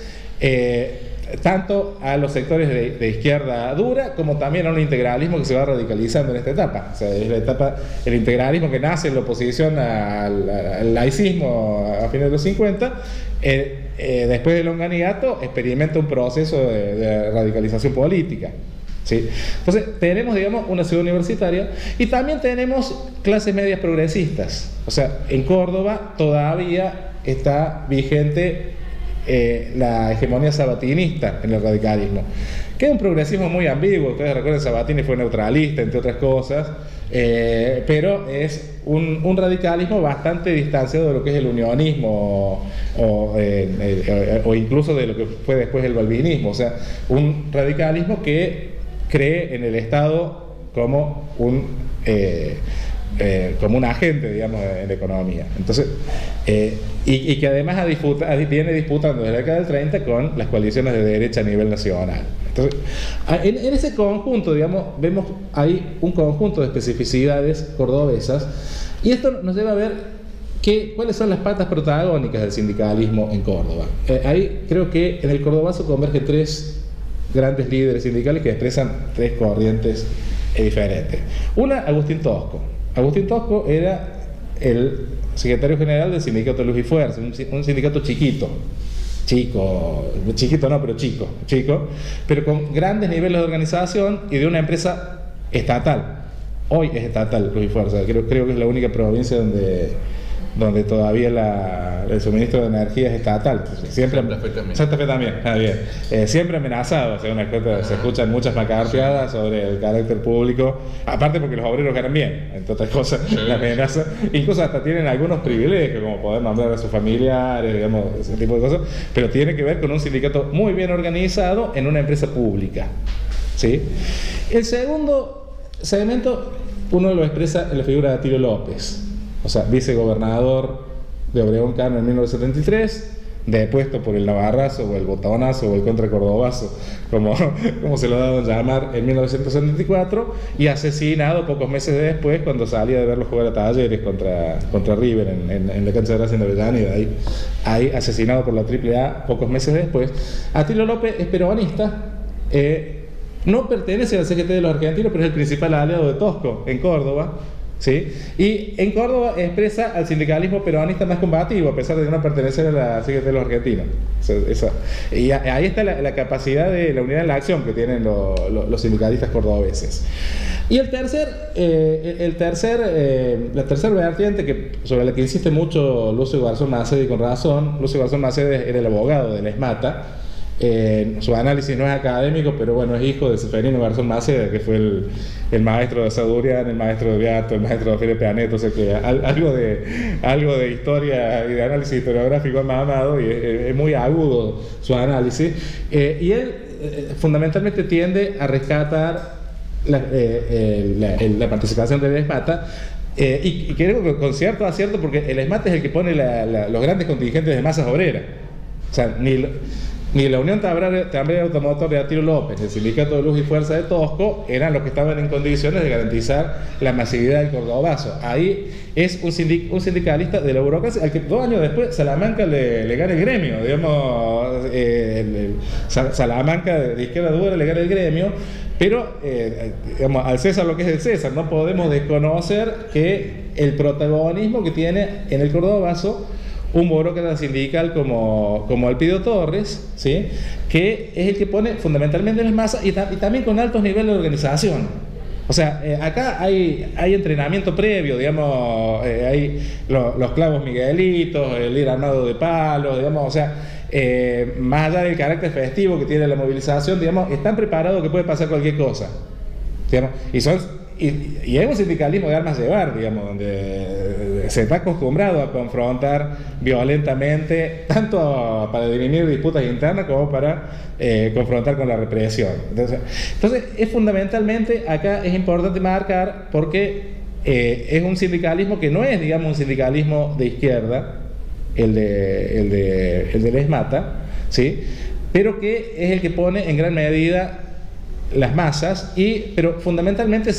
C: tanto a los sectores de izquierda dura como también a un integralismo que se va radicalizando en esta etapa. O sea, es la etapa, el integralismo que nace en la oposición al laicismo a fines de los 50, después del longaniato experimenta un proceso de radicalización política. ¿Sí? Entonces tenemos, digamos, una ciudad universitaria, y también tenemos clases medias progresistas. O sea, en Córdoba todavía está vigente la hegemonía sabatinista en el radicalismo, que es un progresismo muy ambiguo. Ustedes recuerdan, Sabatini fue neutralista, entre otras cosas, pero es un radicalismo bastante distanciado de lo que es el unionismo o incluso de lo que fue después el balvinismo. O sea, un radicalismo que cree en el Estado como un agente, digamos, en la economía. Entonces, y que además viene disputando desde la década del 30 con las coaliciones de derecha a nivel nacional. Entonces, en ese conjunto, digamos, vemos ahí un conjunto de especificidades cordobesas, y esto nos lleva a ver cuáles son las patas protagónicas del sindicalismo en Córdoba. Ahí creo que en el cordobazo convergen tres grandes líderes sindicales que expresan tres corrientes diferentes. Una, Agustín Tosco. Agustín Tosco era el secretario general del sindicato Luz y Fuerza, un sindicato chiquito, pero con grandes niveles de organización y de una empresa estatal. Hoy es estatal Luz y Fuerza, creo que es la única provincia donde todavía el suministro de energía es estatal. Siempre, Santa Fe también. Bien. Siempre amenazado. O sea, se escuchan muchas macarteadas sobre el carácter público, aparte porque los obreros ganan bien, entre otras cosas, la amenaza. Incluso hasta tienen algunos privilegios, como poder mandar a sus familiares, digamos, ese tipo de cosas, pero tiene que ver con un sindicato muy bien organizado en una empresa pública. ¿Sí? El segundo segmento, uno lo expresa en la figura de Atilio López. O sea, vicegobernador de Obregón Cano en 1973, depuesto por el navarrazo o el botabonazo o el contracordobazo, como se lo daban a llamar, en 1974, y asesinado pocos meses después cuando salía de verlo jugar a Talleres contra River en la cancha de Racing de Avellaneda, ahí asesinado por la AAA pocos meses después. Atilio López es peronista, no pertenece al CGT de los argentinos, pero es el principal aliado de Tosco en Córdoba, ¿sí? Y en Córdoba expresa al sindicalismo peronista más combativo, a pesar de no pertenecer a la CGT de los argentinos. Y ahí está la capacidad de la unidad en la acción que tienen los sindicalistas cordobeses. Y la tercera vertiente sobre la que insiste mucho Lucio Garzón Macedi, con razón. Lucio Garzón Macedi era el abogado de la ESMATA. Su análisis no es académico, pero bueno, es hijo de Seferino Garzón Maceda, que fue el maestro de Sadurian, el maestro de Beato, el maestro de Felipe Aneto, o sea que algo de historia y de análisis historiográfico ha mamado, y es muy agudo su análisis, y él fundamentalmente tiende a rescatar la participación de la ESMATA, y creo que con cierto acierto, porque el ESMATA es el que pone los grandes contingentes de masas obreras. O sea, ni la Unión Tambrera Automotor de Atilio López, el Sindicato de Luz y Fuerza de Tosco, eran los que estaban en condiciones de garantizar la masividad del cordobazo. Ahí es un sindicalista de la burocracia al que 2 años después Salamanca le gana el gremio, digamos, Salamanca de izquierda dura le gana el gremio, pero digamos, al César lo que es el César. No podemos desconocer que el protagonismo que tiene en el cordobazo un burócrata sindical como Elpidio Torres, ¿sí?, que es el que pone fundamentalmente las masas y también con altos niveles de organización. O sea, acá hay entrenamiento previo, digamos, hay los clavos miguelitos, el ir armado de palos, digamos, o sea, más allá del carácter festivo que tiene la movilización, digamos, están preparados que puede pasar cualquier cosa, digamos, y es un sindicalismo de armas llevar, digamos, donde se está acostumbrado a confrontar violentamente, tanto para dirimir disputas internas como para confrontar con la represión. Entonces es fundamentalmente, acá es importante marcar, porque es un sindicalismo que no es, digamos, un sindicalismo de izquierda, el de la ESMATA, ¿sí?, pero que es el que pone en gran medida las masas, pero fundamentalmente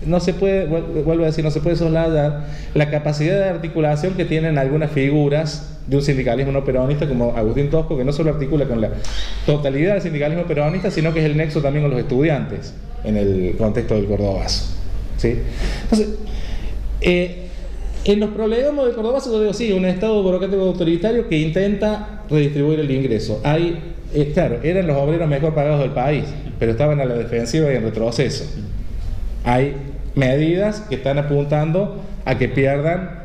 C: no se puede, vuelvo a decir, no se puede soslayar la capacidad de articulación que tienen algunas figuras de un sindicalismo no peronista, como Agustín Tosco, que no solo articula con la totalidad del sindicalismo peronista, sino que es el nexo también con los estudiantes en el contexto del cordobazo, ¿sí? Entonces, en los problemas del cordobazo, yo digo, sí, un estado burocrático autoritario que intenta redistribuir el ingreso. Claro, eran los obreros mejor pagados del país, pero estaban a la defensiva y en retroceso. Hay medidas que están apuntando a que pierdan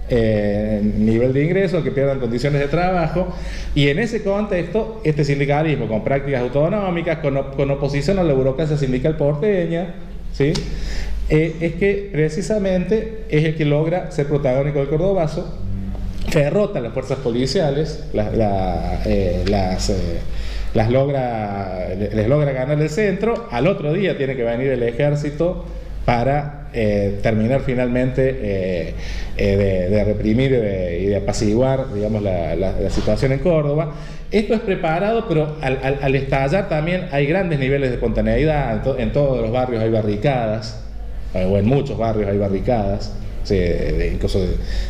C: nivel de ingreso, a que pierdan condiciones de trabajo, y en ese contexto este sindicalismo con prácticas autonómicas, con oposición a la burocracia sindical porteña, ¿sí?, es que precisamente es el que logra ser protagónico del cordobazo, que derrota a las fuerzas policiales, les logra ganar el centro. Al otro día tiene que venir el ejército para terminar finalmente de reprimir y de apaciguar, digamos, la situación en Córdoba. Esto es preparado, pero al estallar también hay grandes niveles de espontaneidad. En todos los barrios hay barricadas, o en muchos barrios hay barricadas, sí, incluso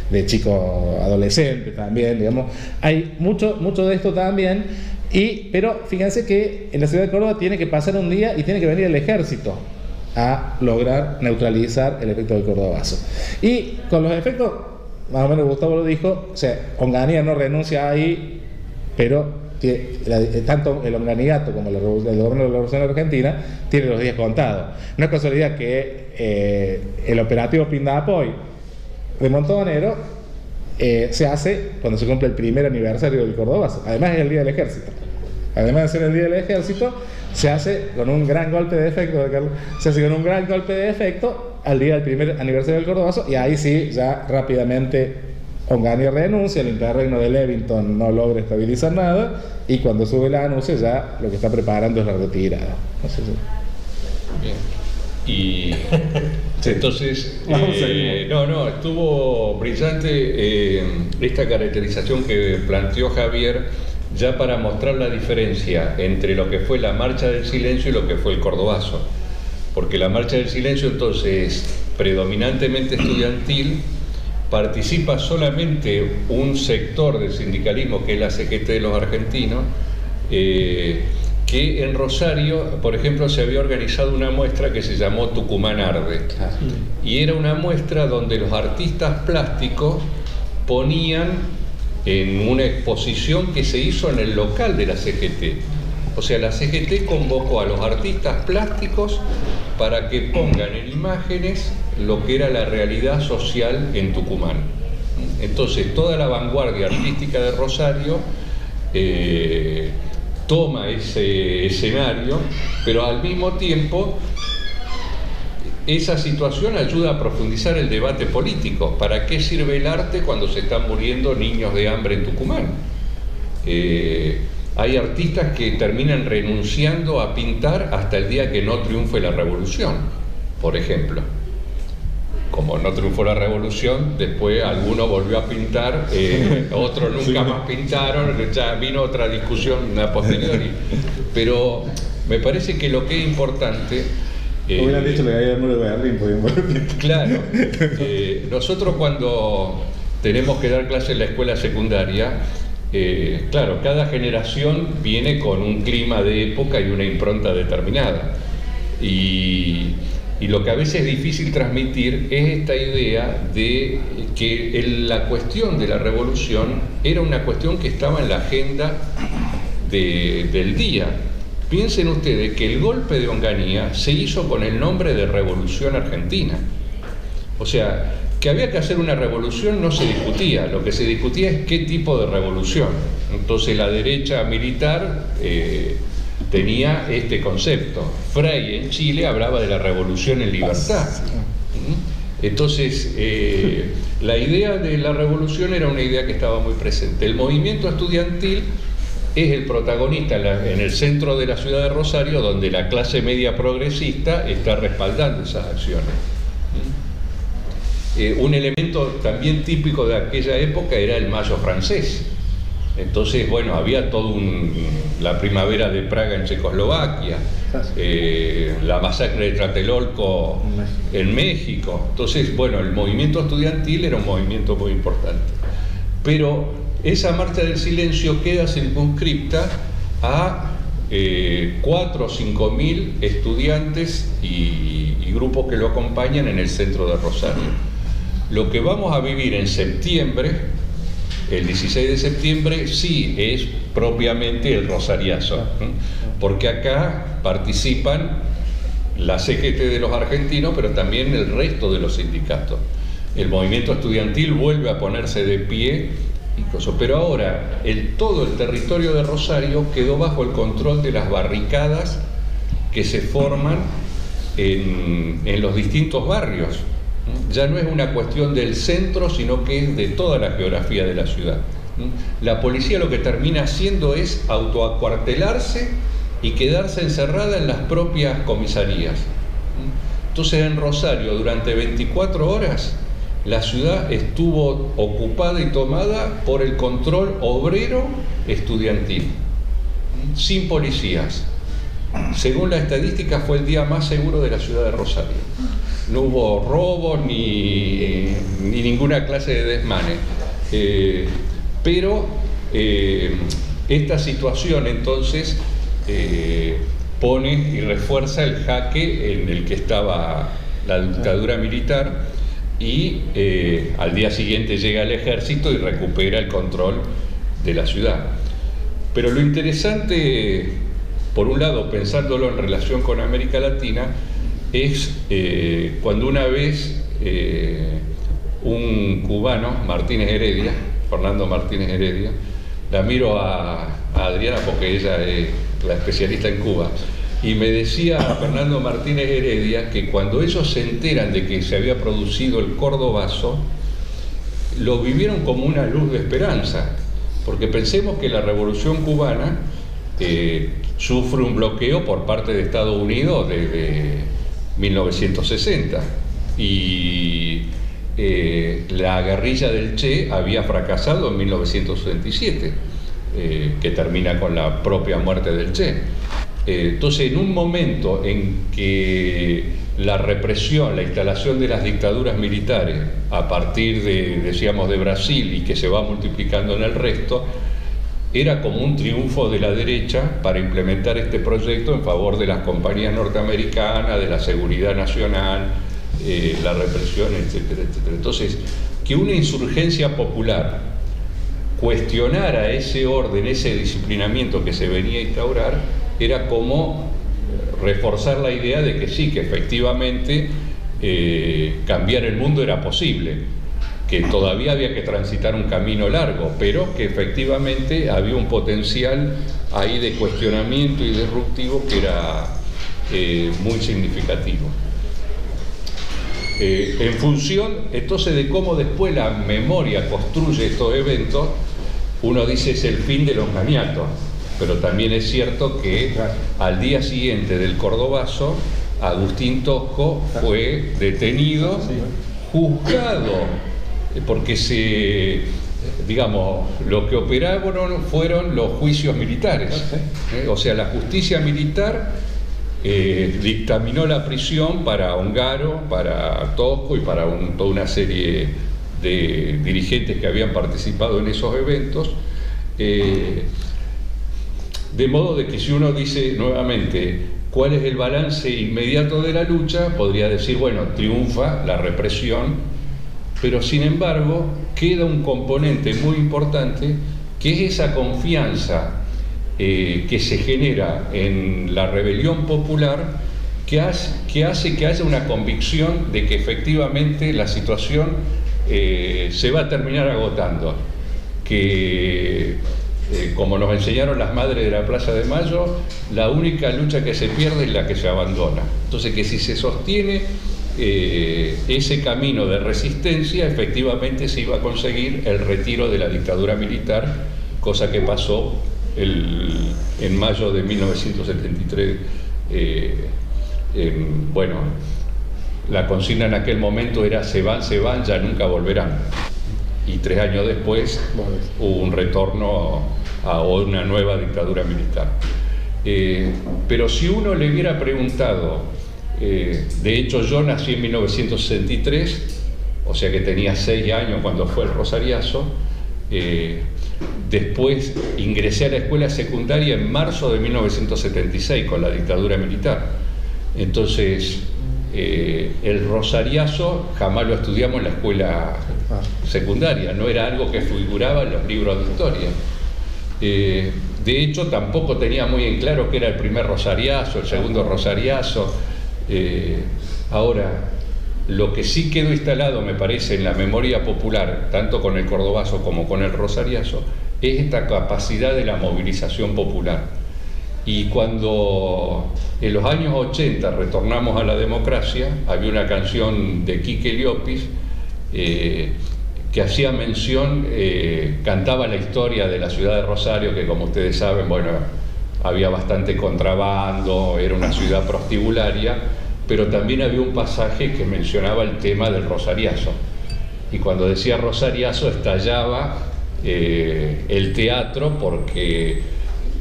C: de chicos adolescentes también, digamos. Hay mucho de esto también, pero fíjense que en la ciudad de Córdoba tiene que pasar un día y tiene que venir el ejército a lograr neutralizar el efecto del cordobazo. Y con los efectos, más o menos Gustavo lo dijo, o sea, Onganía no renuncia ahí, pero tanto el onganigato como el gobierno de la Revolución Argentina tiene los días contados. No es casualidad que el operativo Pindapoy de Montonero se hace cuando se cumple el primer aniversario del cordobazo. Además es el Día del Ejército. Además de ser el Día del Ejército, se hace con un gran golpe de efecto, al día del primer aniversario del cordobazo, y ahí sí, ya rápidamente Onganía renuncia, el interregno de Levington no logra estabilizar nada, y cuando sube la anuncio ya lo que está preparando es la retirada. No sé si...
B: Bien. Y
C: Sí.
B: Entonces,
C: Vamos
B: estuvo brillante esta caracterización que planteó Javier, ya para mostrar la diferencia entre lo que fue la Marcha del Silencio y lo que fue el Cordobazo. Porque la Marcha del Silencio entonces predominantemente estudiantil, participa solamente un sector del sindicalismo que es la CGT de los argentinos, que en Rosario, por ejemplo, se había organizado una muestra que se llamó Tucumán Arde. Y era una muestra donde los artistas plásticos ponían en una exposición que se hizo en el local de la CGT. O sea, la CGT convocó a los artistas plásticos para que pongan en imágenes lo que era la realidad social en Tucumán. Entonces, toda la vanguardia artística de Rosario toma ese escenario, pero al mismo tiempo esa situación ayuda a profundizar el debate político. ¿Para qué sirve el arte cuando se están muriendo niños de hambre en Tucumán? Hay artistas que terminan renunciando a pintar hasta el día que no triunfe la revolución, por ejemplo. Como no triunfó la revolución, después alguno volvió a pintar, otros nunca más pintaron, ya vino otra discusión a posteriori. Pero me parece que lo que es importante...
C: hubieran dicho que había el muro de Berlín, podíamos pintar.
B: Claro, nosotros cuando tenemos que dar clases en la escuela secundaria, claro, cada generación viene con un clima de época y una impronta determinada. Y lo que a veces es difícil transmitir es esta idea de que la cuestión de la revolución era una cuestión que estaba en la agenda del día. Piensen ustedes que el golpe de Onganía se hizo con el nombre de Revolución Argentina. O sea, que había que hacer una revolución no se discutía, lo que se discutía es qué tipo de revolución. Entonces la derecha militar tenía este concepto. Frei en Chile hablaba de la revolución en libertad. Entonces, la idea de la revolución era una idea que estaba muy presente. El movimiento estudiantil es el protagonista en el centro de la ciudad de Rosario, donde la clase media progresista está respaldando esas acciones. Un elemento también típico de aquella época era el Mayo francés. Entonces, bueno, había todo la primavera de Praga en Checoslovaquia, la masacre de Tlatelolco en México. Entonces, bueno, el movimiento estudiantil era un movimiento muy importante. Pero esa Marcha del Silencio queda circunscripta a 4 o 5 mil estudiantes y grupos que lo acompañan en el centro de Rosario. Lo que vamos a vivir en septiembre, el 16 de septiembre, sí es propiamente el rosariazo, porque acá participan la CGT de los argentinos, pero también el resto de los sindicatos. El movimiento estudiantil vuelve a ponerse de pie, pero ahora todo el territorio de Rosario quedó bajo el control de las barricadas que se forman en los distintos barrios. Ya no es una cuestión del centro, sino que es de toda la geografía de la ciudad. La policía lo que termina haciendo es autoacuartelarse y quedarse encerrada en las propias comisarías. Entonces, en Rosario, durante 24 horas, la ciudad estuvo ocupada y tomada por el control obrero estudiantil, sin policías. Según la estadística, fue el día más seguro de la ciudad de Rosario. No hubo robos ni ninguna clase de desmane. Pero esta situación entonces pone y refuerza el jaque en el que estaba la dictadura militar y al día siguiente llega el ejército y recupera el control de la ciudad. Pero lo interesante, por un lado, pensándolo en relación con América Latina, es cuando una vez un cubano, Fernando Martínez Heredia, la miro a Adriana porque ella es la especialista en Cuba, y me decía Fernando Martínez Heredia que cuando ellos se enteran de que se había producido el Cordobazo, lo vivieron como una luz de esperanza, porque pensemos que la Revolución Cubana sufre un bloqueo por parte de Estados Unidos desde 1960. y la guerrilla del Che había fracasado en 1967, que termina con la propia muerte del Che. Entonces, en un momento en que la represión, la instalación de las dictaduras militares a partir decíamos, de Brasil y que se va multiplicando en el resto, era como un triunfo de la derecha para implementar este proyecto en favor de las compañías norteamericanas, de la seguridad nacional, la represión, etcétera, etcétera. Entonces, que una insurgencia popular cuestionara ese orden, ese disciplinamiento que se venía a instaurar, era como reforzar la idea de que sí, que efectivamente cambiar el mundo era posible, que todavía había que transitar un camino largo, pero que efectivamente había un potencial ahí de cuestionamiento y disruptivo que era muy significativo. En función entonces de cómo después la memoria construye estos eventos, uno dice es el fin de los maniatos, pero también es cierto que al día siguiente del Cordobazo, Agustín Tosco fue detenido, juzgado, porque digamos, lo que operaron fueron los juicios militares. O sea, la justicia militar dictaminó la prisión para Ongaro, para Tosco y para toda una serie de dirigentes que habían participado en esos eventos. De modo de que si uno dice nuevamente cuál es el balance inmediato de la lucha, podría decir, bueno, triunfa la represión, pero sin embargo queda un componente muy importante que es esa confianza que se genera en la rebelión popular, que hace que haya una convicción de que efectivamente la situación se va a terminar agotando, que como nos enseñaron las madres de la Plaza de Mayo, la única lucha que se pierde es la que se abandona. Entonces, que si se sostiene ese camino de resistencia, efectivamente se iba a conseguir el retiro de la dictadura militar, cosa que pasó en mayo de 1973. Bueno, la consigna en aquel momento era se van, ya nunca volverán. Y 3 años después hubo un retorno a una nueva dictadura militar. Pero si uno le hubiera preguntado, de hecho yo nací en 1963, o sea que tenía 6 años cuando fue el Rosariazo, después ingresé a la escuela secundaria en marzo de 1976 con la dictadura militar. Entonces, el Rosariazo jamás lo estudiamos en la escuela secundaria, no era algo que figuraba en los libros de historia. De hecho, tampoco tenía muy en claro qué era el primer Rosariazo, el segundo Rosariazo. Ahora, lo que sí quedó instalado, me parece, en la memoria popular, tanto con el Cordobazo como con el Rosariazo, es esta capacidad de la movilización popular. Y cuando en los años 80 retornamos a la democracia, había una canción de Quique Llopis que hacía mención, cantaba la historia de la ciudad de Rosario, que como ustedes saben, bueno, había bastante contrabando, era una ciudad prostibularia, pero también había un pasaje que mencionaba el tema del Rosariazo. Y cuando decía Rosariazo estallaba el teatro, porque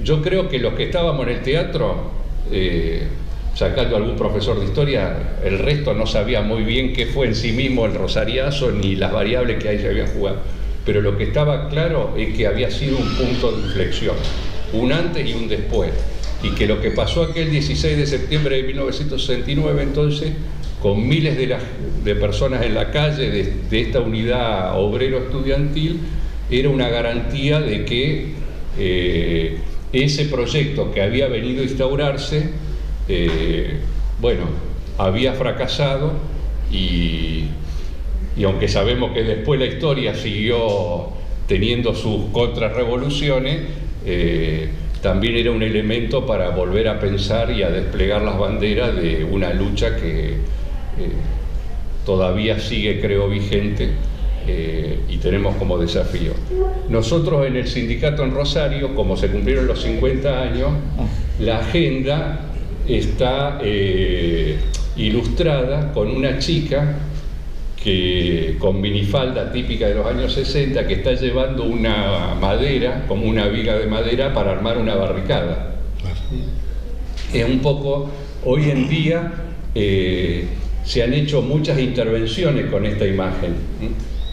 B: yo creo que los que estábamos en el teatro, sacando a algún profesor de historia, el resto no sabía muy bien qué fue en sí mismo el Rosariazo ni las variables que ahí se habían jugado. Pero lo que estaba claro es que había sido un punto de inflexión, un antes y un después. Y que lo que pasó aquel 16 de septiembre de 1969, entonces, con miles de personas en la calle de esta unidad obrero-estudiantil, era una garantía de que ese proyecto que había venido a instaurarse, bueno, había fracasado y aunque sabemos que después la historia siguió teniendo sus contrarrevoluciones, también era un elemento para volver a pensar y a desplegar las banderas de una lucha que todavía sigue, creo, vigente y tenemos como desafío. Nosotros en el sindicato en Rosario, como se cumplieron los 50 años, la agenda está ilustrada con una chica que con minifalda típica de los años 60 que está llevando una madera, como una viga de madera para armar una barricada. Es un poco, hoy en día se han hecho muchas intervenciones con esta imagen.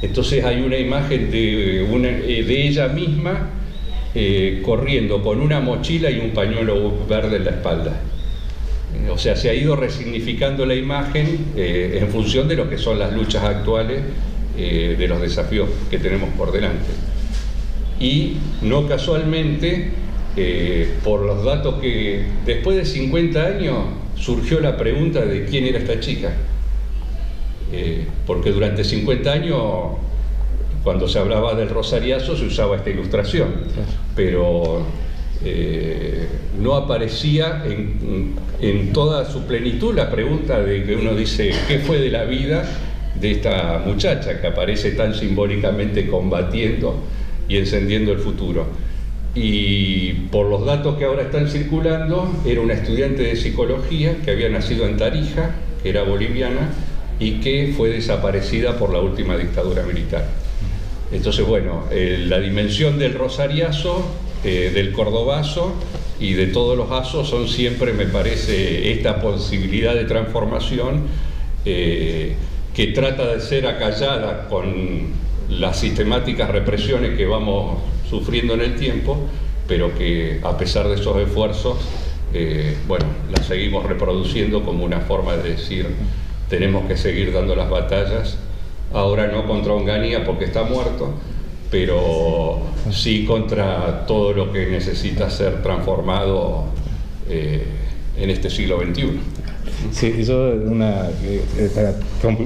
B: Entonces hay una imagen de ella misma corriendo con una mochila y un pañuelo verde en la espalda. O sea, se ha ido resignificando la imagen en función de lo que son las luchas actuales, de los desafíos que tenemos por delante. Y no casualmente, por los datos que después de 50 años surgió la pregunta de quién era esta chica. Porque durante 50 años, cuando se hablaba del rosariazo, se usaba esta ilustración, pero no aparecía en toda su plenitud la pregunta de que uno dice, ¿qué fue de la vida de esta muchacha que aparece tan simbólicamente combatiendo y encendiendo el futuro? Y por los datos que ahora están circulando, era una estudiante de psicología que había nacido en Tarija, que era boliviana, y que fue desaparecida por la última dictadura militar. Entonces, bueno, la dimensión del rosariazo, del cordobazo y de todos los azos son siempre, me parece, esta posibilidad de transformación que trata de ser acallada con las sistemáticas represiones que vamos sufriendo en el tiempo, pero que a pesar de esos esfuerzos, bueno, las seguimos reproduciendo como una forma de decir, tenemos que seguir dando las batallas, ahora no contra Onganía porque está muerto, pero sí contra todo lo que necesita ser transformado en este siglo XXI.
C: Sí, yo para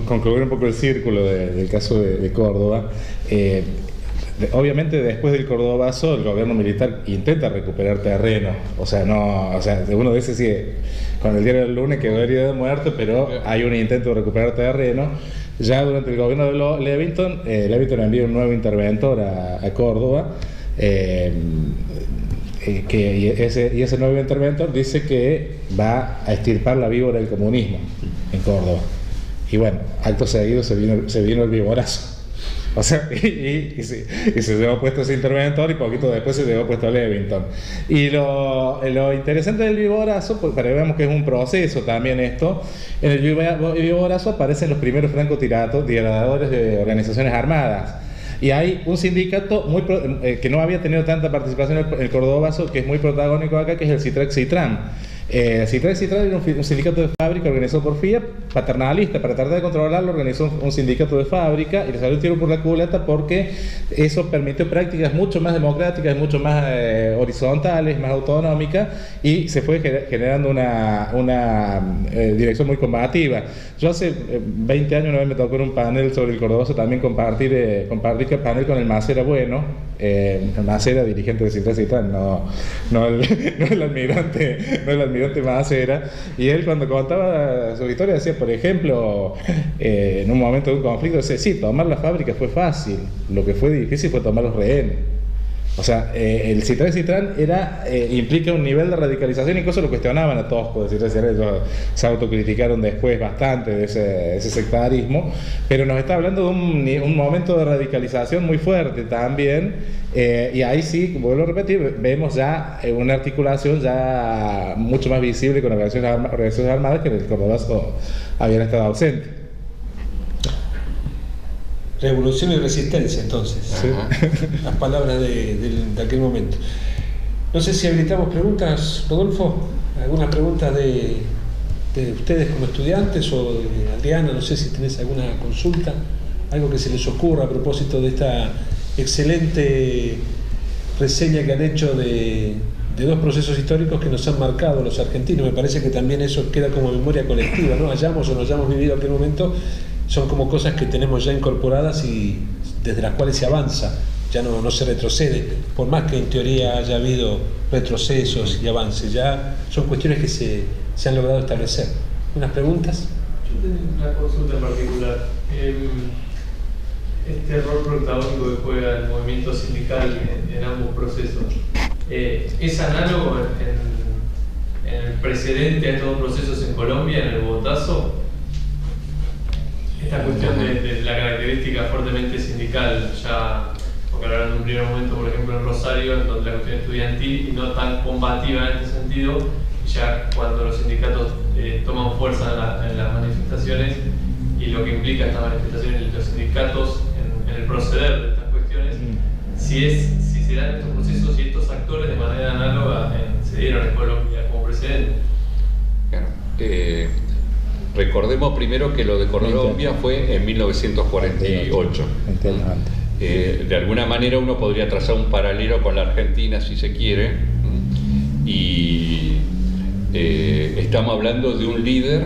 C: concluir un poco el círculo del caso de Córdoba, obviamente después del cordobazo el gobierno militar intenta recuperar terreno, uno dice sí, con el diario del lunes quedó herida de muerte, pero hay un intento de recuperar terreno. Ya durante el gobierno de Levington envía un nuevo interventor a Córdoba, y ese nuevo interventor dice que va a extirpar la víbora del comunismo en Córdoba. Y bueno, acto seguido se vino el víborazo. O sea, y se llevó puesto ese interventor y poquito después se llevó puesto a Levington. Y lo interesante del víborazo, pues para que veamos que es un proceso también esto, en el víborazo aparecen los primeros francotiradores de organizaciones armadas. Y hay un sindicato que no había tenido tanta participación en el cordobazo, que es muy protagónico acá, que es el CITRAC-CITRAN. CITRAC-CITRAN era un sindicato de fábrica organizado por FIA, paternalista. Para tratar de controlarlo organizó un sindicato de fábrica y le salió el tiro por la culata porque eso permitió prácticas mucho más democráticas, mucho más horizontales, más autonómicas, y se fue generando una dirección muy combativa. Yo hace 20 años una vez me tocó en un panel sobre el cordobazo también compartir el panel con el Macera Bueno, Macera, dirigente de CITRAC-CITRAN, no el almirante Macera, y él cuando contaba su historia decía, por ejemplo, en un momento de un conflicto, decía, sí, tomar la fábrica fue fácil, lo que fue difícil fue tomar los rehenes. O sea, el CITRAC-CITRAN implica un nivel de radicalización, incluso lo cuestionaban a todos, por decirlo así, ellos se autocriticaron después bastante de ese sectarismo, pero nos está hablando de un momento de radicalización muy fuerte también, y ahí sí, vuelvo a repetir, vemos ya una articulación ya mucho más visible con organizaciones armadas que en el cordobazo habían estado ausentes.
A: Revolución y resistencia, entonces. Sí. Las palabras de aquel momento. No sé si habilitamos preguntas, Rodolfo. ¿Algunas preguntas de ustedes como estudiantes o de Adriana? No sé si tenés alguna consulta, algo que se les ocurra a propósito de esta excelente reseña que han hecho de dos procesos históricos que nos han marcado los argentinos. Me parece que también eso queda como memoria colectiva, ¿no? Hayamos o no hayamos vivido aquel momento, son como cosas que tenemos ya incorporadas y desde las cuales se avanza, ya no se retrocede, por más que en teoría haya habido retrocesos y avances, ya son cuestiones que se han logrado establecer. ¿Unas preguntas?
D: Yo tengo una consulta en particular. Este rol protagónico que juega el movimiento sindical en ambos procesos, ¿es análogo en en el precedente a estos procesos en Colombia, en el Bogotazo, esta cuestión de la característica fuertemente sindical, ya, porque hablaron de un primer momento, por ejemplo, en Rosario, en donde la cuestión estudiantil y no tan combativa en este sentido, y ya cuando los sindicatos toman fuerza en las manifestaciones y lo que implica estas manifestaciones y los sindicatos en el proceder de estas cuestiones, si se dan estos procesos y estos actores de manera análoga se dieron en Colombia como precedente.
B: Claro. Recordemos primero que lo de Colombia fue en 1948. De alguna manera uno podría trazar un paralelo con la Argentina si se quiere, y estamos hablando de un líder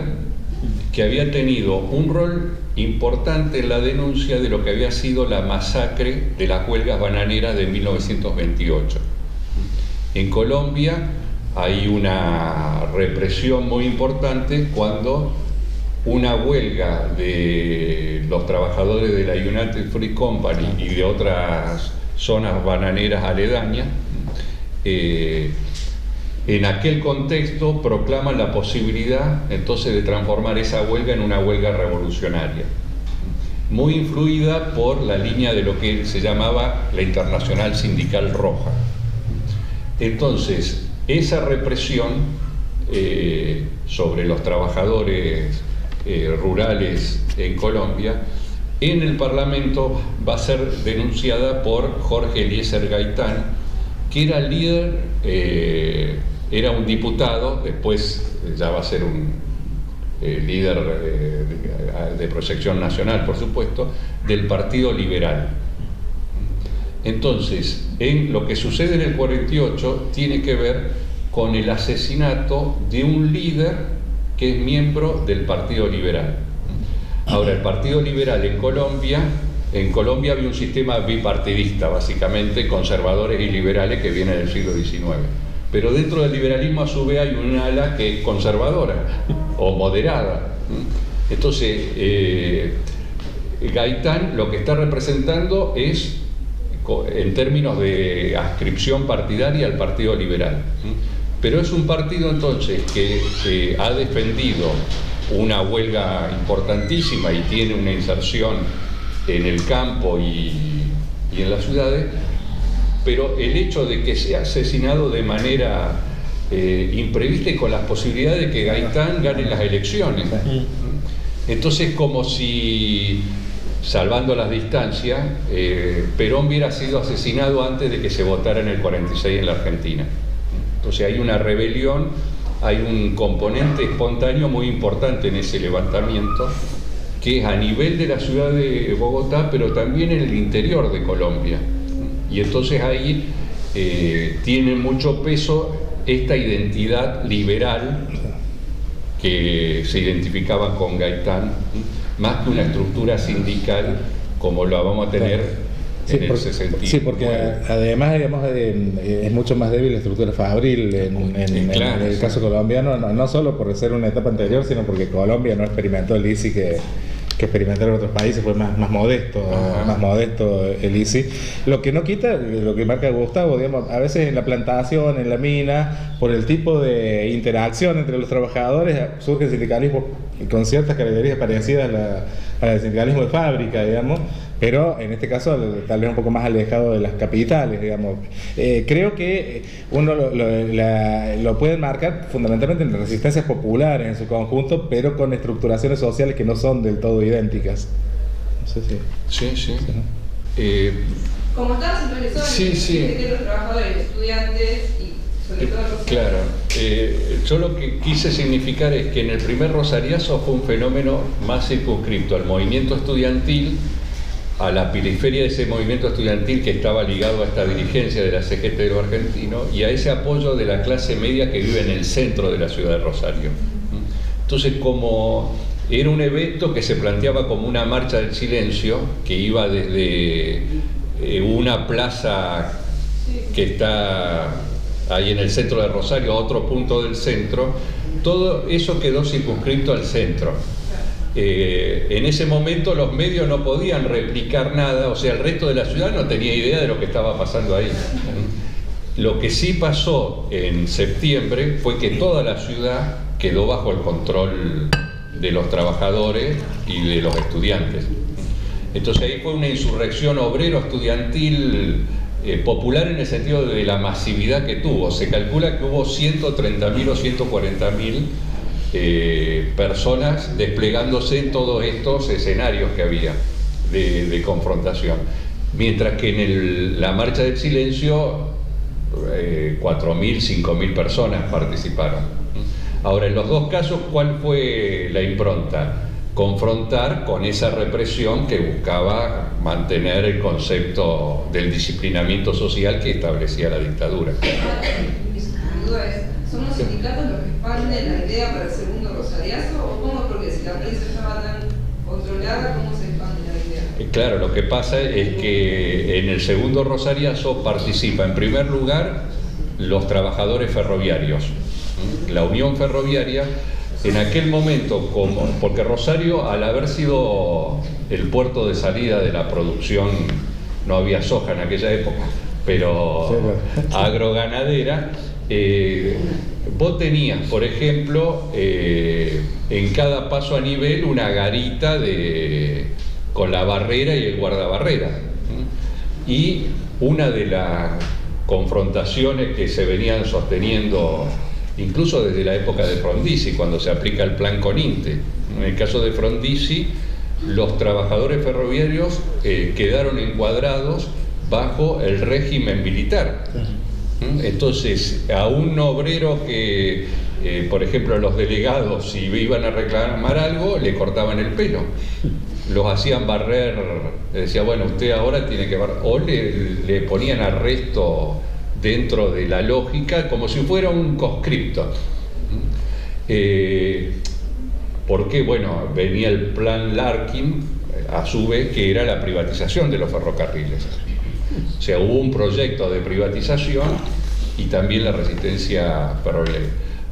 B: que había tenido un rol importante en la denuncia de lo que había sido la masacre de las huelgas bananeras de 1928. En Colombia hay una represión muy importante cuando una huelga de los trabajadores de la United Fruit Company y de otras zonas bananeras aledañas, en aquel contexto proclaman la posibilidad entonces de transformar esa huelga en una huelga revolucionaria, muy influida por la línea de lo que se llamaba la Internacional Sindical Roja. Entonces, esa represión sobre los trabajadores rurales en Colombia, en el Parlamento va a ser denunciada por Jorge Eliezer Gaitán, que era el líder, era un diputado, después ya va a ser un líder de proyección nacional, por supuesto, del Partido Liberal. Entonces, en lo que sucede en el 48 tiene que ver con el asesinato de un líder que es miembro del Partido Liberal. Ahora, el Partido Liberal en Colombia había un sistema bipartidista, básicamente conservadores y liberales que viene del siglo XIX. Pero dentro del liberalismo a su vez hay un ala que es conservadora o moderada. Entonces, Gaitán lo que está representando es, en términos de adscripción partidaria, al Partido Liberal. Pero es un partido entonces que ha defendido una huelga importantísima y tiene una inserción en el campo y en las ciudades, pero el hecho de que sea asesinado de manera imprevista y con las posibilidades de que Gaitán gane las elecciones. Entonces, como si, salvando las distancias, Perón hubiera sido asesinado antes de que se votara en el 46 en la Argentina. Entonces hay una rebelión, hay un componente espontáneo muy importante en ese levantamiento, que es a nivel de la ciudad de Bogotá, pero también en el interior de Colombia. Y entonces ahí tiene mucho peso esta identidad liberal que se identificaba con Gaitán, más que una estructura sindical como la vamos a tener en ese sentido.
C: Sí, porque además, digamos, es mucho más débil la estructura fabril en el caso colombiano, no solo por ser una etapa anterior, sino porque Colombia no experimentó el ICI que experimentaron otros países, fue más modesto el ICI. Lo que no quita, lo que marca Gustavo, digamos, a veces en la plantación, en la mina, por el tipo de interacción entre los trabajadores, surge el sindicalismo con ciertas características parecidas al sindicalismo de fábrica, digamos, pero en este caso tal vez un poco más alejado de las capitales, digamos. Creo que uno lo puede marcar fundamentalmente en resistencias populares en su conjunto, pero con estructuraciones sociales que no son del todo idénticas. No sé si...
B: Sí.
E: Como estaba centralizado en los trabajadores, estudiantes y sobre todo los...
B: Claro, yo lo que quise significar es que en el primer Rosariazo fue un fenómeno más circunscripto al movimiento estudiantil, a la periferia de ese movimiento estudiantil que estaba ligado a esta dirigencia de la CGT de los argentinos y a ese apoyo de la clase media que vive en el centro de la ciudad de Rosario. Entonces, como era un evento que se planteaba como una marcha del silencio, que iba desde una plaza que está ahí en el centro de Rosario a otro punto del centro, todo eso quedó circunscrito al centro. En ese momento los medios no podían replicar nada, o sea, el resto de la ciudad no tenía idea de lo que estaba pasando ahí. Lo que sí pasó en septiembre fue que toda la ciudad quedó bajo el control de los trabajadores y de los estudiantes. Entonces ahí fue una insurrección obrero-estudiantil popular en el sentido de la masividad que tuvo. Se calcula que hubo 130.000 o 140.000 personas desplegándose en todos estos escenarios que había de confrontación. Mientras que en la marcha del silencio 4.000, 5.000 personas participaron. Ahora, en los dos casos, ¿cuál fue la impronta? Confrontar con esa represión que buscaba mantener el concepto del disciplinamiento social que establecía la dictadura.
E: Mi duda es, ¿son los sindicatos los que expanden la idea para el segundo rosariazo o cómo? Porque si la prensa estaba tan controlada, ¿cómo se expande la idea?
B: Claro, lo que pasa es que en el segundo rosariazo participa en primer lugar los trabajadores ferroviarios. La Unión Ferroviaria, en aquel momento, porque Rosario, al haber sido el puerto de salida de la producción, no había soja en aquella época, pero agroganadera, vos tenías, por ejemplo, en cada paso a nivel una garita con la barrera y el guardabarrera. Y una de las confrontaciones que se venían sosteniendo incluso desde la época de Frondizi, cuando se aplica el plan Coninte. En el caso de Frondizi, los trabajadores ferroviarios quedaron encuadrados bajo el régimen militar. Entonces, a un obrero que, por ejemplo, los delegados, si iban a reclamar algo, le cortaban el pelo. Los hacían barrer, le decía, bueno, usted ahora tiene que barrer, o le ponían arresto dentro de la lógica, como si fuera un conscripto. Porque, bueno, venía el plan Larkin, a su vez, que era la privatización de los ferrocarriles. O sea, hubo un proyecto de privatización y también la resistencia ferroviaria.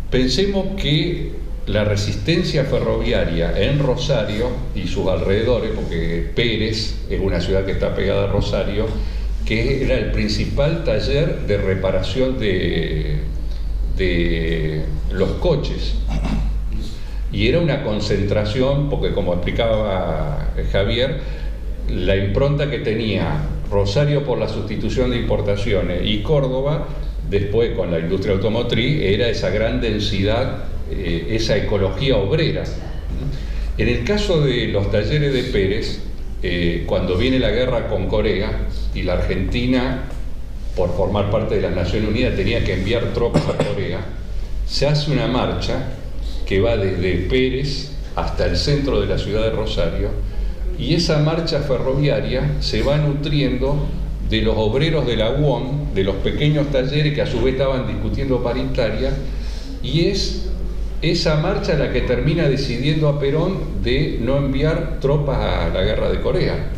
B: Pensemos que la resistencia ferroviaria en Rosario y sus alrededores, porque Pérez es una ciudad que está pegada a Rosario, que era el principal taller de reparación de los coches. Y era una concentración, porque como explicaba Javier, la impronta que tenía Rosario por la sustitución de importaciones y Córdoba, después con la industria automotriz, era esa gran densidad, esa ecología obrera. En el caso de los talleres de Pérez, cuando viene la guerra con Corea y la Argentina, por formar parte de las Naciones Unidas, tenía que enviar tropas a Corea, se hace una marcha que va desde Pérez hasta el centro de la ciudad de Rosario, y esa marcha ferroviaria se va nutriendo de los obreros de la UON, de los pequeños talleres que a su vez estaban discutiendo paritaria, y es esa marcha la que termina decidiendo a Perón de no enviar tropas a la guerra de Corea,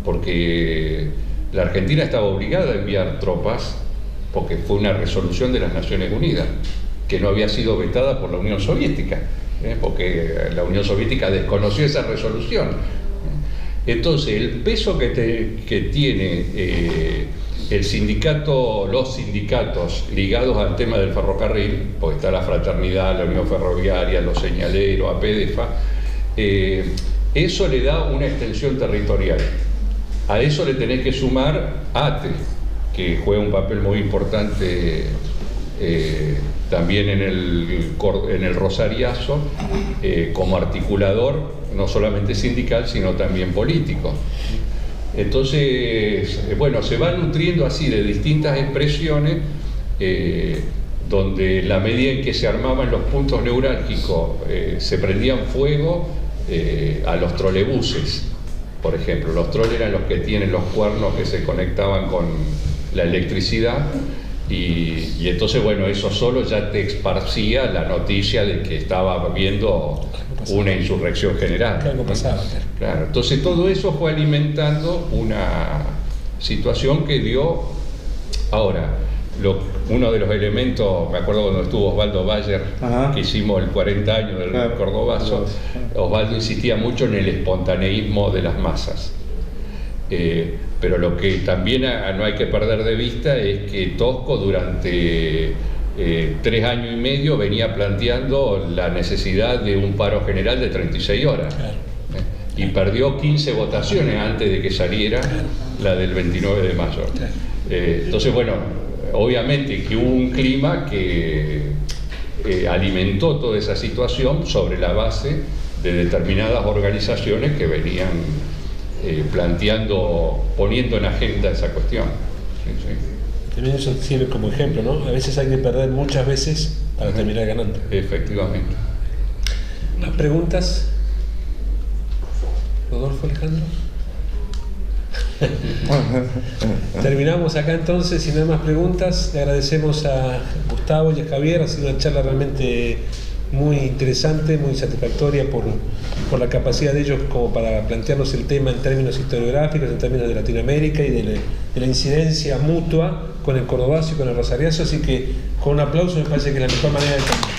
B: porque la Argentina estaba obligada a enviar tropas porque fue una resolución de las Naciones Unidas que no había sido vetada por la Unión Soviética, porque la Unión Soviética desconoció esa resolución. Entonces, el peso que tiene el sindicato, los sindicatos ligados al tema del ferrocarril, porque está la Fraternidad, la Unión Ferroviaria, los señaleros, APDFA, eso le da una extensión territorial. A eso le tenés que sumar ATE, que juega un papel muy importante también en el Rosariazo, como articulador, no solamente sindical, sino también político. Entonces, bueno, se va nutriendo así de distintas expresiones, donde en la medida en que se armaban los puntos neurálgicos, se prendían fuego a los trolebuses, por ejemplo. Los troles eran los que tienen los cuernos que se conectaban con la electricidad, y entonces, bueno, eso solo ya te esparcía la noticia de que estaba habiendo una insurrección general.
A: Que algo pasaba,
B: claro. Entonces todo eso fue alimentando una situación que dio. Ahora, uno de los elementos, me acuerdo cuando estuvo Osvaldo Bayer, que hicimos el 40 años del Cordobazo, Osvaldo insistía mucho en el espontaneísmo de las masas. Pero lo que también no hay que perder de vista es que Tosco durante 3 años y medio venía planteando la necesidad de un paro general de 36 horas. Y perdió 15 votaciones antes de que saliera la del 29 de mayo. Entonces, bueno, obviamente que hubo un clima que alimentó toda esa situación sobre la base de determinadas organizaciones que venían poniendo en agenda esa cuestión.
A: También eso sirve como ejemplo, ¿no? A veces hay que perder muchas veces para terminar ganando.
B: Efectivamente.
A: ¿Las preguntas? Rodolfo, Alejandro. Terminamos acá entonces, si no hay más preguntas. Le agradecemos a Gustavo y a Javier. Ha sido una charla realmente muy interesante, muy satisfactoria por la capacidad de ellos como para plantearnos el tema en términos historiográficos, en términos de Latinoamérica y de la incidencia mutua con el cordobazo y con el rosariazo. Así que con un aplauso me parece que es la mejor manera de terminar.